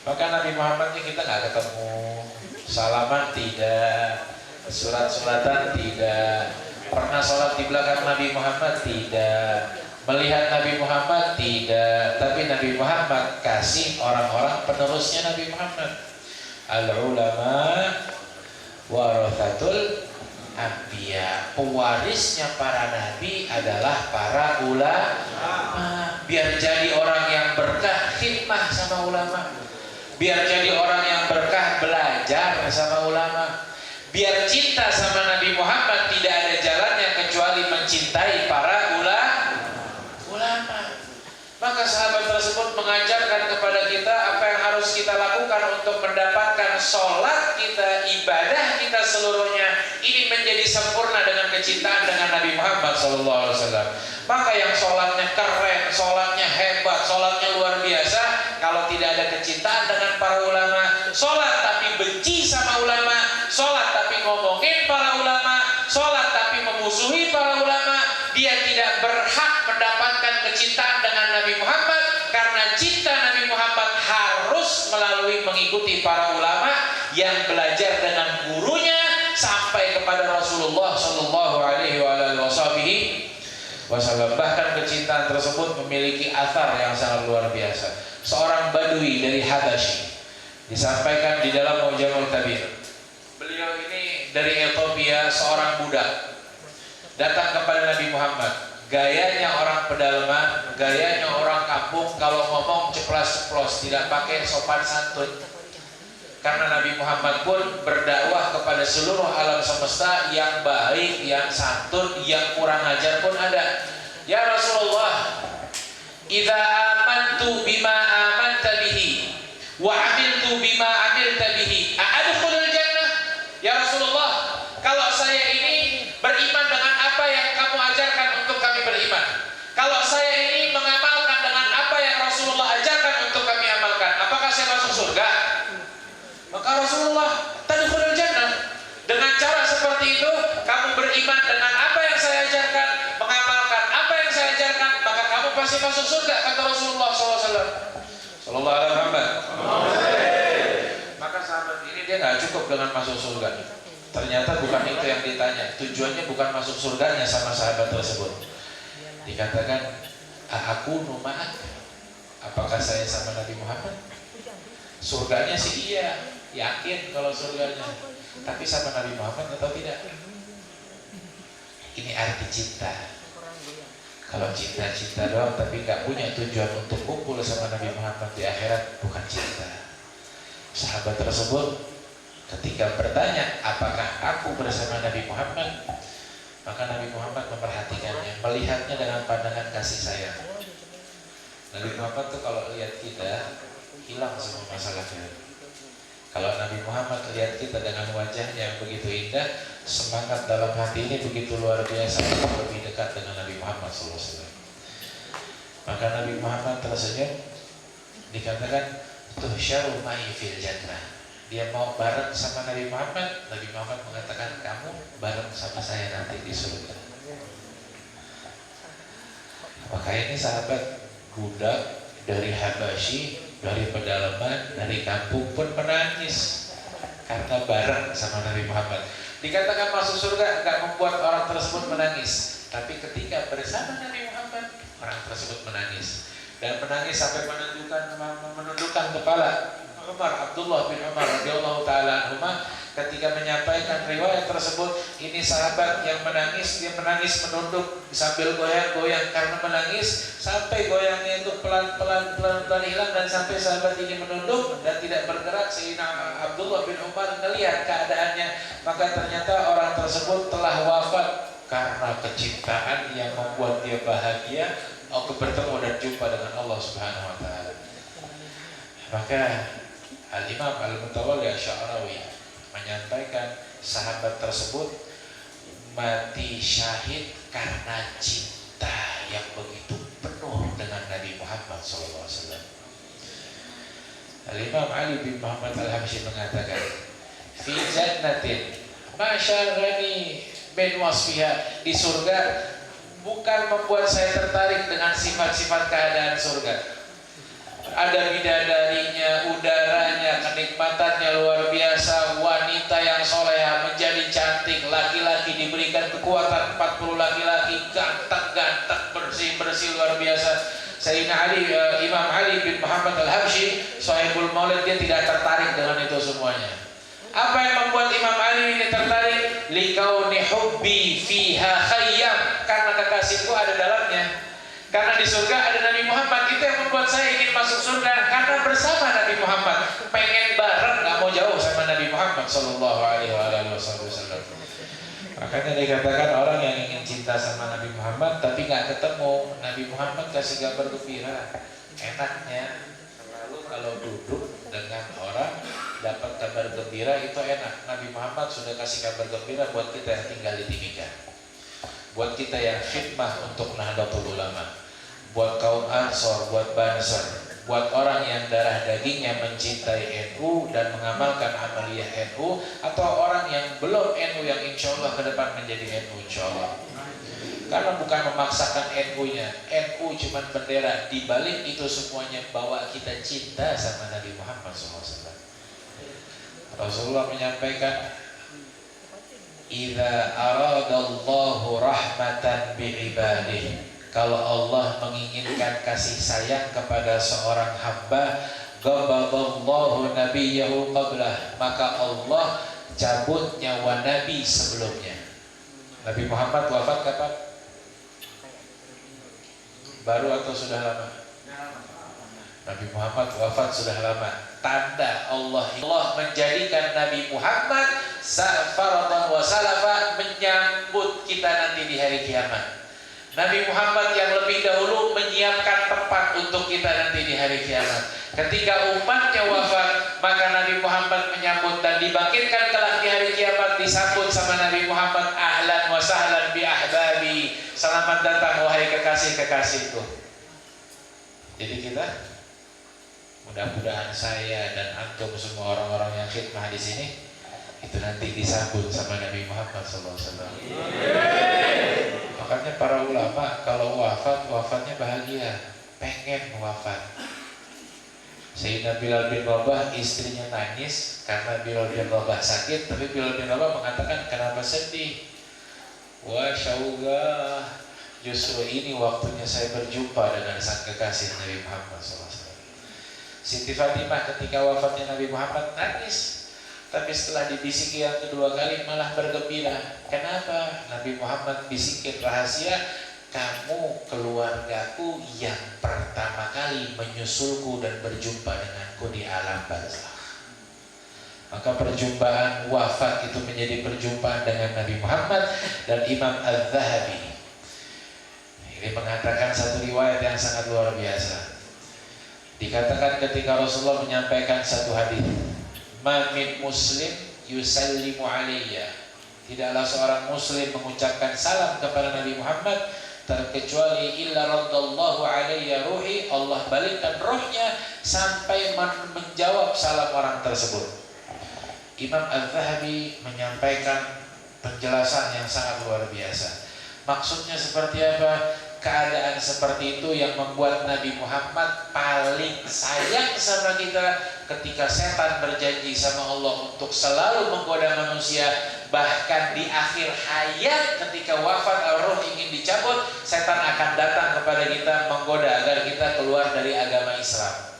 Maka Nabi Muhammad ini kita nggak ketemu, salaman tidak, surat-suratan tidak, pernah sholat di belakang Nabi Muhammad tidak, melihat Nabi Muhammad tidak, tapi Nabi Muhammad kasih orang-orang penerusnya Nabi Muhammad. Al-ulama warathatul anbiya, pewarisnya para nabi adalah para ulama. Biar jadi orang yang berkah, khidmah sama ulama. Biar jadi orang yang berkah, belajar sama ulama. Biar cinta sama Nabi Muhammad tidak ada jalannya kecuali mencintai para ulama. Maka sahabat tersebut mengajarkan kepada kita apa yang harus kita lakukan untuk mendapatkan sholat kita, ibadah kita seluruhnya ini menjadi sempurna dengan kecintaan dengan Nabi Muhammad SAW. Maka yang sholatnya keren, sholatnya hebat, sholatnya luar biasa, kalau tidak ada kecintaan dengan para ulama, sholat tapi benci sama ulama, sholat tapi ngomongin para ulama, sholat tapi memusuhi para ulama, dia tidak berhak mendapatkan kecintaan dengan Nabi Muhammad. Karena cinta Nabi Muhammad harus melalui mengikuti para ulama yang belajar dengan gurunya sampai kepada Rasulullah Shallallahu Alaihi Wasallam. Bahkan kecintaan tersebut memiliki athar yang sangat luar biasa. Seorang Badui dari Habasyi disampaikan di dalam Mu'jamul Kabir. Beliau ini dari Ethiopia, seorang budak datang kepada Nabi Muhammad. Gayanya orang pedalaman, gayanya orang kampung, kalau ngomong ceplas-ceplos, tidak pakai sopan santun. Karena Nabi Muhammad pun berdakwah kepada seluruh alam semesta, yang baik, yang santun, yang kurang ajar pun ada. Ya Rasulullah, idza amantu bima amanta bihi wa amiltu bima amilta bihi, a'adkhulul jannah? Ya Rasulullah, kalau saya ini beriman dengan apa yang kamu ajarkan untuk kami beriman, kalau saya ini mengamalkan dengan apa yang Rasulullah ajarkan untuk kami amalkan, apakah saya masuk surga? Maka Rasulullah, tadkhulul jannah. Dengan cara seperti itu, kamu beriman dengan apa yang saya ajarkan, mengamalkan apa yang saya ajarkan, maka kamu pasti masuk surga, kata Rasulullah SAW. Sallallahu alaihi Muhammad. Maka sahabat ini dia nggak cukup dengan masuk surga. Ternyata bukan itu yang ditanya. Tujuannya bukan masuk surganya sama sahabat tersebut. Dikatakan, aku numa'ak. Apakah saya sama Nabi Muhammad? Surganya sih iya, yakin kalau surganya. Tapi sama Nabi Muhammad atau tidak? Ini arti cinta. Kalau cinta-cinta doang tapi nggak punya tujuan untuk kumpul sama Nabi Muhammad di akhirat, bukan cinta. Sahabat tersebut ketika bertanya, apakah aku bersama Nabi Muhammad? Maka Nabi Muhammad memperhatikannya, melihatnya dengan pandangan kasih sayang. Nabi Muhammad tuh kalau lihat kita, hilang semua masalahnya. Kalau Nabi Muhammad lihat kita dengan wajahnya yang begitu indah, semangat dalam hati ini begitu luar biasa, lebih dekat dengan Nabi Muhammad SAW. Maka Nabi Muhammad tersenyum, dikatakan tuhsyaru ma'i fil jannah. Dia mau bareng sama Nabi Muhammad. Nabi Muhammad mengatakan, kamu bareng sama saya nanti di surga. Maka ini sahabat budak dari Habasyi, dari pedalaman, dari kampung pun menangis karena bareng sama Nabi Muhammad. Dikatakan masuk surga enggak membuat orang tersebut menangis, tapi ketika bersama Nabi Muhammad, orang tersebut menangis. Dan menangis sampai menundukkan kepala. Abdullah bin Umar radhiyallahu taala anhuma ketika menyampaikan riwayat tersebut, ini sahabat yang menangis, dia menangis menunduk sambil goyang-goyang karena menangis, sampai goyangnya itu pelan-pelan hilang, dan sampai sahabat ini menunduk dan tidak bergerak. Sayyidina Abdullah bin Umar melihat keadaannya, maka ternyata orang tersebut telah wafat karena kecintaan yang membuat dia bahagia bertemu dan jumpa dengan Allah Subhanahu wa taala. Maka Al-Imam Al-Mutawalli Asy'arawi menyampaikan sahabat tersebut mati syahid karena cinta yang begitu penuh dengan Nabi Muhammad SAW. Al-Imam Ali bin Muhammad Al-Habsyi mengatakan, fi jannatin ma syarrani min wasfiha, di surga bukan membuat saya tertarik dengan sifat-sifat keadaan surga. Ada bidadarinya, udaranya, kenikmatannya luar biasa, wanita yang soleha menjadi cantik, laki-laki diberikan kekuatan 40 laki-laki, ganteng-ganteng, bersih-bersih luar biasa. Sayyidina Ali, Imam Ali bin Muhammad Al-Habsyi, Sahibul Maulid, dia tidak tertarik dengan itu semuanya. Apa yang membuat Imam Ali ini tertarik? Likauni hubbi fiha khayyam, karena kekasihku ada dalamnya. Karena di surga ada Nabi Muhammad, itu yang membuat saya ingin masuk surga. Karena bersama Nabi Muhammad, pengen bareng, gak mau jauh sama Nabi Muhammad Sallallahu Alaihi Wasallam. Makanya dikatakan orang yang ingin cinta sama Nabi Muhammad tapi gak ketemu Nabi Muhammad, kasih kabar gembira. Enaknya selalu kalau duduk dengan orang dapat kabar gembira itu enak. Nabi Muhammad sudah kasih kabar gembira buat kita yang tinggal di Timika, buat kita yang khidmah untuk Nahdlatul Ulama, buat kaum Ansor, buat Banser, buat orang yang darah dagingnya mencintai NU dan mengamalkan amaliyah NU, atau orang yang belum NU yang insya Allah ke depan menjadi NU insya Allah. Karena bukan memaksakan NU-nya, NU cuma bendera, di balik itu semuanya bawa kita cinta sama Nabi Muhammad SAW. Rasulullah menyampaikan, idza aradallahu rahmatan bi'ibadihi, kalau Allah menginginkan kasih sayang kepada seorang hamba, ghadaballahu nabiyahu qablah, maka Allah cabut nyawa nabi sebelumnya. Nabi Muhammad wafat kapan? Baru atau sudah lama? Nabi Muhammad wafat sudah lama. Tanda Allah menjadikan Nabi Muhammad faratan wa salafa, menyambut kita nanti di hari kiamat. Nabi Muhammad yang lebih dahulu menyiapkan tempat untuk kita nanti di hari kiamat. Ketika umatnya wafat, maka Nabi Muhammad menyambut dan dibangkitkan kelak di hari kiamat, disambut sama Nabi Muhammad, ahlan wa sahlan bi ahbabi, selamat datang wahai kekasih-kekasihku. Jadi kita, mudah-mudahan saya dan antum semua orang-orang yang khidmah di sini itu nanti disambut sama Nabi Muhammad SAW. Makanya para ulama kalau wafat, wafatnya bahagia, pengen wafat. Sayyidina Bilal bin Rabah, istrinya nangis karena Bilal bin Rabah sakit, tapi Bilal bin Rabah mengatakan, kenapa sedih? Wah syauga, justru ini waktunya saya berjumpa dengan sang kekasih Nabi Muhammad SAW. Siti Fatimah ketika wafatnya Nabi Muhammad nangis, tapi setelah dibisiki yang kedua kali malah bergembira. Kenapa? Nabi Muhammad bisikin rahasia, kamu keluargaku yang pertama kali menyusulku dan berjumpa denganku di alam barzakh. Maka perjumpaan wafat itu menjadi perjumpaan dengan Nabi Muhammad. Dan Imam Al-Zahabi ini mengatakan satu riwayat yang sangat luar biasa. Dikatakan ketika Rasulullah menyampaikan satu hadis, "Ma min muslim yusallimu alayya." Tidaklah seorang muslim mengucapkan salam kepada Nabi Muhammad terkecuali illa raddallahu alayya ruhi, Allah balikkan rohnya sampai menjawab salam orang tersebut. Imam Al-Zahabi menyampaikan penjelasan yang sangat luar biasa. Maksudnya seperti apa? Keadaan seperti itu yang membuat Nabi Muhammad paling sayang sama kita ketika setan berjanji sama Allah untuk selalu menggoda manusia. Bahkan di akhir hayat ketika wafat roh ingin dicabut, setan akan datang kepada kita menggoda agar kita keluar dari agama Islam.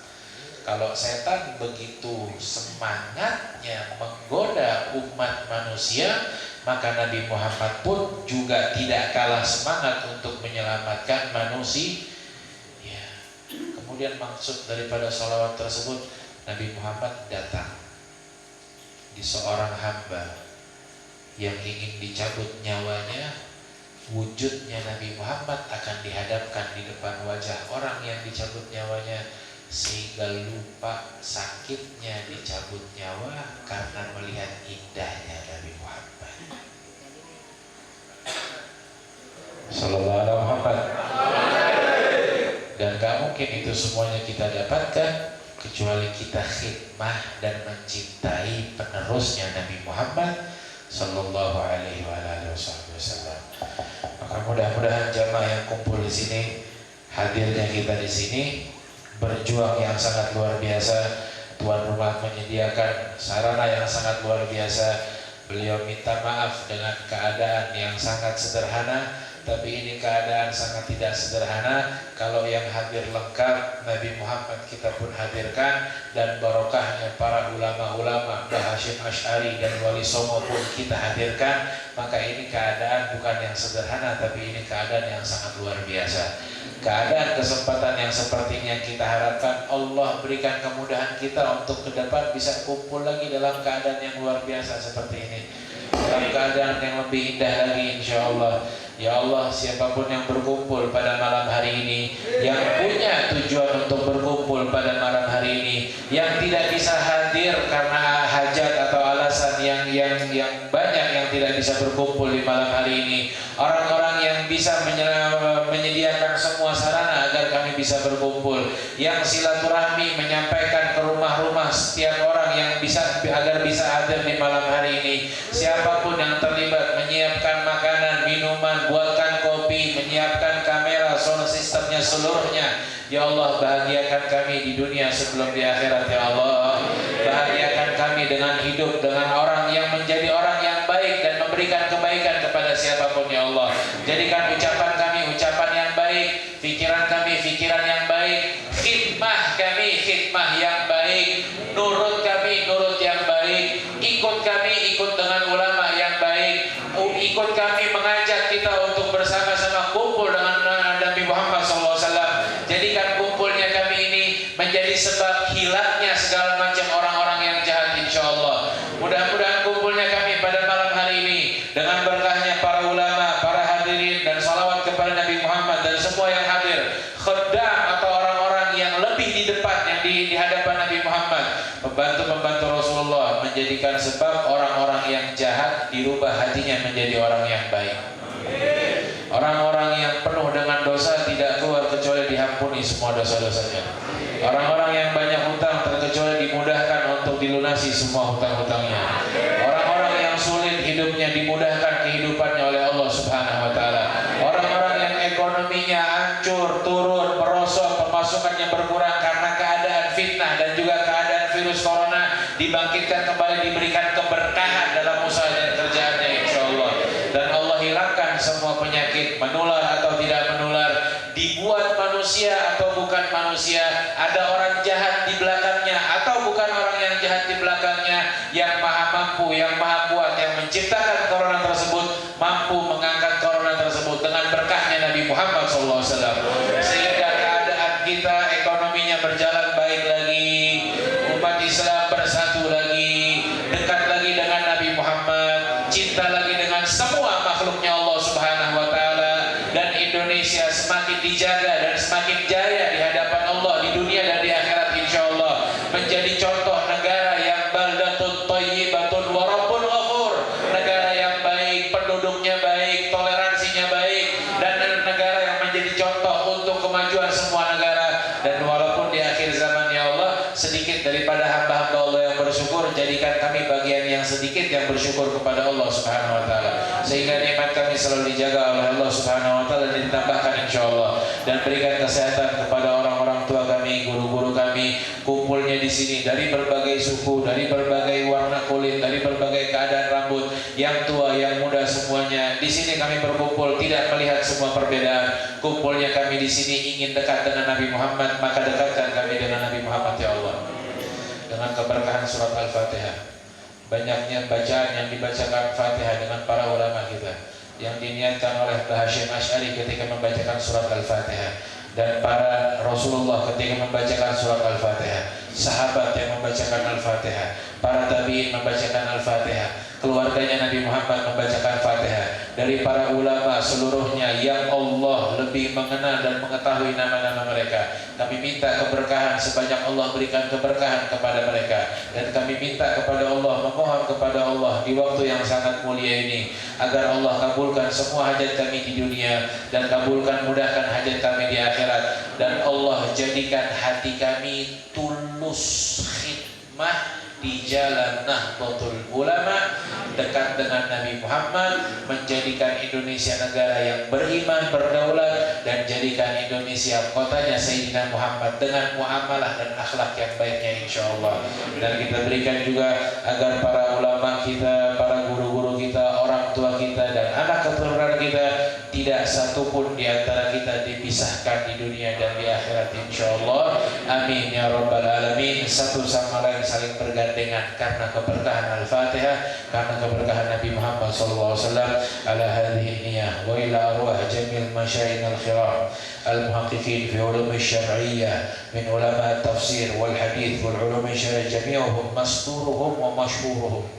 Kalau setan begitu semangatnya menggoda umat manusia, maka Nabi Muhammad pun juga tidak kalah semangat untuk menyelamatkan manusia. Ya. Kemudian maksud daripada sholawat tersebut, Nabi Muhammad datang di seorang hamba yang ingin dicabut nyawanya. Wujudnya Nabi Muhammad akan dihadapkan di depan wajah orang yang dicabut nyawanya, sehingga lupa sakitnya dicabut nyawa karena melihat indahnya Nabi Muhammad Sallallahu Alaihi Muhammad. Dan gak mungkin itu semuanya kita dapatkan kecuali kita khidmah dan mencintai penerusnya Nabi Muhammad Sallallahu Alaihi Wasallam. Maka mudah-mudahan jamaah yang kumpul di sini, hadirnya kita di sini, berjuang yang sangat luar biasa. Tuan rumah menyediakan sarana yang sangat luar biasa. Beliau minta maaf dengan keadaan yang sangat sederhana, tapi ini keadaan sangat tidak sederhana. Kalau yang hadir lengkap, Nabi Muhammad kita pun hadirkan, dan barokahnya para ulama-ulama Mbah Hashim Asy'ari dan Wali Songo pun kita hadirkan. Maka ini keadaan bukan yang sederhana, tapi ini keadaan yang sangat luar biasa. Keadaan kesempatan yang sepertinya kita harapkan Allah berikan kemudahan kita untuk ke depan bisa kumpul lagi dalam keadaan yang luar biasa seperti ini, dalam keadaan yang lebih indah lagi insyaallah. Ya Allah, siapapun yang berkumpul pada malam hari ini, yang punya tujuan untuk berkumpul pada malam hari ini, yang tidak bisa hadir karena hajat atau alasan yang banyak yang tidak bisa berkumpul di malam hari ini, orang-orang yang bisa menyediakan semua sarana agar kami bisa berkumpul, yang silaturahmi menyampaikan ke rumah-rumah setiap orang yang bisa agar bisa hadir di malam hari ini, siapapun yang terlibat menyiapkan makanan, minuman, buatkan kopi, menyiapkan kamera, sound systemnya seluruhnya. Ya Allah, bahagiakan kami di dunia sebelum di akhirat. Ya Allah, bahagiakan kami dengan hidup dengan orang yang menjadi orang yang baik dan memberikan kebaikan kepada siapapun. Ya Allah, jadikan ucapan kami ucapan yang baik, pikiran kami pikiran yang baik, khidmah kami khidmah yang baik, nurut kami nurut yang baik, ikut kami ikut dengan ulama yang baik, ikut kami mengajak kita untuk bersama-sama kumpul dengan Nabi Muhammad SAW. Jadikan kumpulnya kami ini menjadi sebab hilangnya segala macam orang-orang yang jahat insyaallah. Mudah-mudahan kumpulnya kami pada malam hari ini dengan berkahnya para ulama, para hadirin, dan salawat kepada Nabi Muhammad dan semua yang hadir, khaddam atau orang-orang yang lebih di depan yang di hadapan Nabi Muhammad, membantu Rasulullah, menjadikan sebab orang-orang yang jahat dirubah hatinya menjadi orang yang baik. Orang-orang yang penuh dengan dosa tidak keluar kecuali diampuni semua dosa-dosanya. Orang-orang yang banyak hutang terkecuali dimudahkan untuk dilunasi semua hutang-hutangnya. Orang-orang yang sulit hidupnya dimudahkan kehidupannya oleh Allah Subhanahu wa taala. Orang-orang yang ekonominya hancur, turun, merosot, pemasukannya berkurang karena keadaan fitnah dan juga keadaan virus corona, dibangkitkan kembali, diberikan keberkahan dalam usaha dan kerjaannya insyaallah. Dan Allah hilangkan semua penyakit menular atau tidak menular, dibuat manusia atau bukan manusia, ada orang jahat di belakangnya atau bukan orang yang jahat di belakangnya, yang maha mampu, yang maha kuat, yang menciptakan corona tersebut, mampu mengangkat corona tersebut dengan berkahnya Nabi Muhammad SAW, sehingga keadaan kita ekonominya berjalan baik lagi, umat Islam bersatu lagi, dijaga dan semakin jaya di hadapan Allah di dunia dan di akhirat insyaallah, menjadi contoh negara yang baldatun thayyibatun wa rabbun ghafur, negara yang baik, penduduknya baik, toleransinya baik, dan negara yang menjadi contoh untuk kemajuan semua negara. Dan walaupun di akhir zaman ya Allah sedikit daripada hamba-hamba Allah yang bersyukur, jadikan kami bagian yang sedikit yang bersyukur kepada Allah Subhanahu wa taala, sehingga nikmat kami selalu dijaga oleh Allah Subhanahu wa taala dan ditambahkan insyaallah. Dan berikan kesehatan kepada orang-orang tua kami, guru-guru kami, kumpulnya di sini dari berbagai suku, dari berbagai warna kulit, dari berbagai keadaan rambut, yang tua, yang muda, semuanya di sini kami berkumpul, tidak melihat semua perbedaan. Kumpulnya kami di sini ingin dekat dengan Nabi Muhammad, maka dekatkan kami dengan Nabi Muhammad ya Allah. Dengan keberkahan surat Al-Fatihah, banyaknya bacaan yang dibacakan Fatihah dengan para ulama kita, yang diniatkan oleh Mbah Hasyim Asy'ari ketika membacakan surat Al-Fatihah, dan para Rasulullah ketika membacakan surat Al-Fatihah, sahabat yang membacakan Al-Fatihah, para tabi'in membacakan Al-Fatihah, keluarganya Nabi Muhammad membacakan Fatihah, dari para ulama seluruhnya yang Allah lebih mengenal dan mengetahui nama-nama mereka. Kami minta keberkahan sebanyak Allah berikan keberkahan kepada mereka, dan kami minta kepada Allah, memohon kepada Allah di waktu yang sangat mulia ini agar Allah kabulkan semua hajat kami di dunia dan kabulkan mudahkan hajat kami di akhirat, dan Allah jadikan hati kami tulus khidmah di jalan Nahdlatul Ulama, dekat dengan Nabi Muhammad, menjadikan Indonesia negara yang beriman, berdaulat, dan jadikan Indonesia kotanya Sayyidina Muhammad dengan muamalah dan akhlak yang baiknya insyaallah. Dan kita berikan juga agar para ulama kita, para guru-guru kita, orang tua kita, dan anak keturunan kita tidak satupun di antara kita dipisahkan di dunia dan di akhirat insyaallah. Amin ya rabbal alamin. Satu sama lain saling bergandengan karena keberkahan Al-Fatihah, karena keberkahan Nabi Muhammad sallallahu alaihi wasallam. Ala hadhihi niyah wa ila arwah jamil masyayikh al-khiram al-muhaqqiqin fi ulum asy-syar'iyyah min ulama at-tafsir wal hadith wal ulum asy-syar'iyyah jami'uhum masturuhum wa mashhuruhum,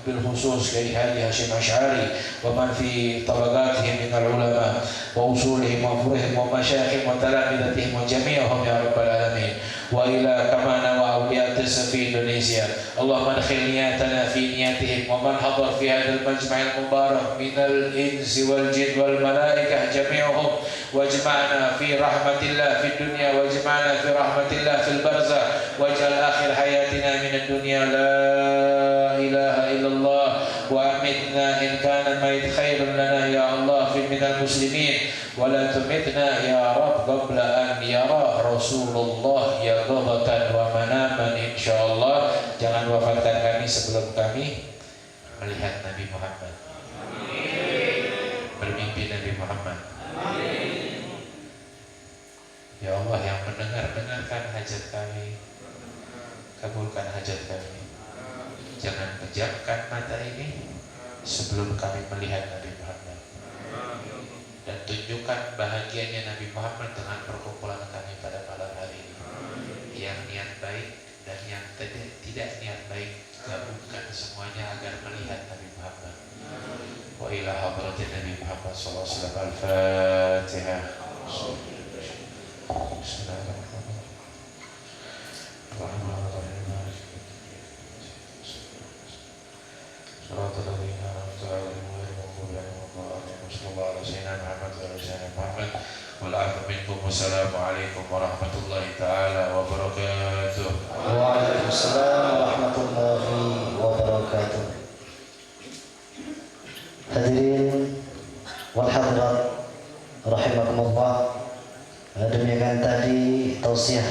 بالخصوص لهادي هاشم أشعري ومن في طبقاتهم من العلماء وأصولهم وفروعهم ومشايخهم وتلامذتهم وجميعهم يا رب العالمين. وإلى كما نوى أولياء التسع في إندونيسيا، اللهم ادخل نياتنا في نياتهم، ومن حضر في هذا المجمع المبارك من الإنس والجن والملائكة جميعهم، واجمعنا في رحمة الله في الدنيا، واجمعنا في رحمة الله في البرزخ، واجعل آخر حياتنا من الدنيا لا إله إلا الله، وأمتنا إن كان الميت خير لنا يا الله من المسلمين، ولا تمتنا يا رب قبل أن يرى رسول الله يقظة ومناما إن شاء الله. Jangan wafatkan kami sebelum kami melihat Nabi Muhammad, bermimpi Nabi Muhammad. Ya Allah yang mendengarkan hajat kami, kabulkan hajat kami. Jangan pejamkan mata ini sebelum kami melihat Nabi Muhammad, dan tunjukkan bahagianya Nabi Muhammad dengan perkumpulan kami pada malam hari ini. Yang niat baik dan yang tidak niat baik, gabungkan semuanya agar melihat Nabi Muhammad. Wa ila hadratin Nabi Muhammad sallallahu alaihi wasallam. Al-Fatihah. Bismillahirrahmanirrahim. صراط الذين أنعمت عليهم غير المغضوب عليهم ولا الضالين. صلى الله على سيدنا محمد وعلى سيدنا محمد والعفو منكم والسلام عليكم ورحمة الله تعالى وبركاته. وعليكم السلام ورحمة الله وبركاته. Hadirin wal hadirat rahimakumullah, demikian tadi tausiah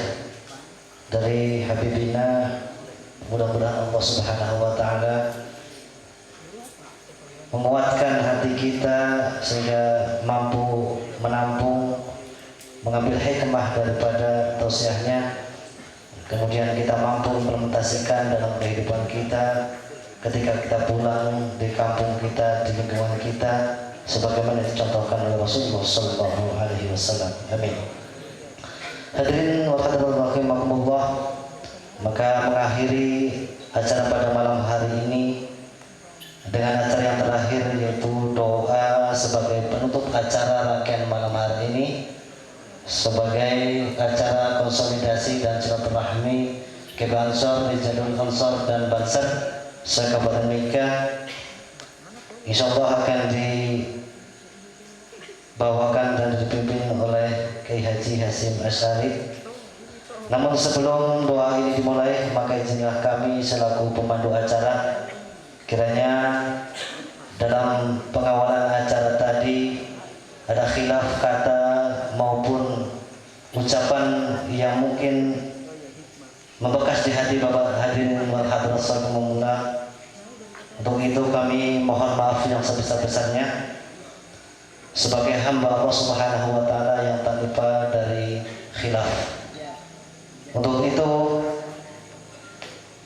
dari Habibina. Mudah-mudahan Allah Subhanahu wa taala menguatkan hati kita sehingga mampu menampung, mengambil hikmah daripada tausiahnya, kemudian kita mampu implementasikan dalam kehidupan kita ketika kita pulang di kampung kita, di lingkungan kita, sebagaimana dicontohkan oleh Rasulullah Sallallahu Alaihi Wasallam. Amin. Hadirin wa hadirat rahimakumullah, maka mengakhiri acara pada malam hari ini dengan acara yang terakhir, yaitu doa sebagai penutup acara rangkaian malam hari ini. sebagai acara konsolidasi dan silaturahmi Kebansor di Jalur Ansor dan Banser se-Kabupaten Mika, insyaallah akan dibawakan dan dipimpin oleh Kiai Haji Hasyim Asyari. Namun sebelum doa ini dimulai, maka izinlah kami selaku pemandu acara, kiranya dalam pengawalan acara tadi ada khilaf kata maupun ucapan yang mungkin membekas di hati Bapak hadirin wal hadirat semua. Untuk itu kami mohon maaf yang sebesar-besarnya sebagai hamba Allah Subhanahu wa taala yang tak lupa dari khilaf. Untuk itu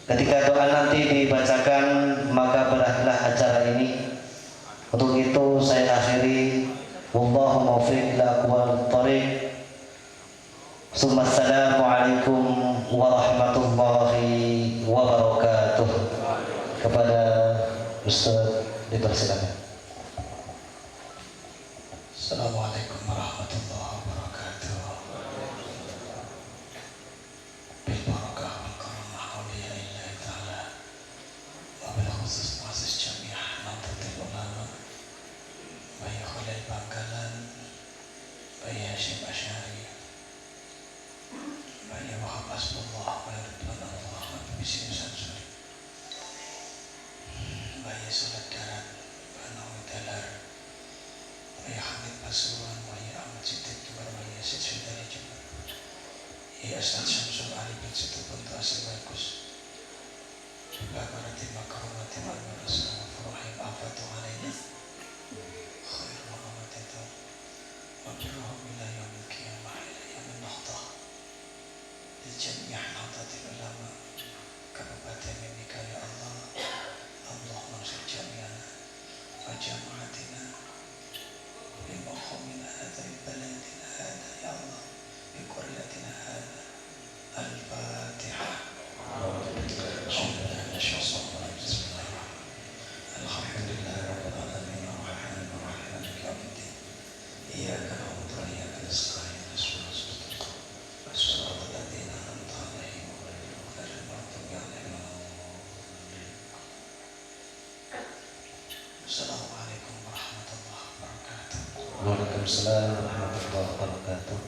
ketika doa nanti dibacakan maka berakhirlah acara ini. Untuk itu saya akhiri, wallahu muwaffiq ila aqwamit thoriq. Assalamualaikum warahmatullahi wabarakatuh. Kepada Ustaz dipersilakan. Assalamualaikum warahmatullahi wabarakatuh. Bil barakah wal karamah awliyaillah ta'ala wa bil khusus muassis jamiah Nahdlatul Ulama Bayi Khalil Bangkalan, Bayi Hasyim Asyari, Bayi Wahab Asbullah, Bayi Ridwan Allah, Bayi Hasyim Sansuri, Bayi Salat Darat, Banawi Dalar, Bayi Hamid Pasuruan, Bayi Ahmad Siddiq Jember, Bayi Asid Syudari Jember, Bayi Asad Syamsul Ali bin Situ Buntu Asal Bagus, Bakarati Makarumati Ma'amur Asal Furuhim Afatu Alaina Khair Muhammaditu Wabirahum ila yawmil qiyamah ila yawmil nahdah Dijamiah Nahdlatul Ulama Kabupaten Mimika ya Allah. Allahumma sir jami'ana wa jama'atina bima khumina hadha baladina hadha ya Allah bi quryatina hadha. Al-Fatihah. Alhamdulillah rabbil alamin arrahmanir rahim maliki yaumiddin. Iyyaka na'budu wa iyyaka nasta'in ihdinas siratal ladzina an'amta 'alaihim ghairil maghdubi 'alaihim waladdallin. Assalamualaikum warahmatullahi wabarakatuh. Waalaikumsalam warahmatullahi wabarakatuh.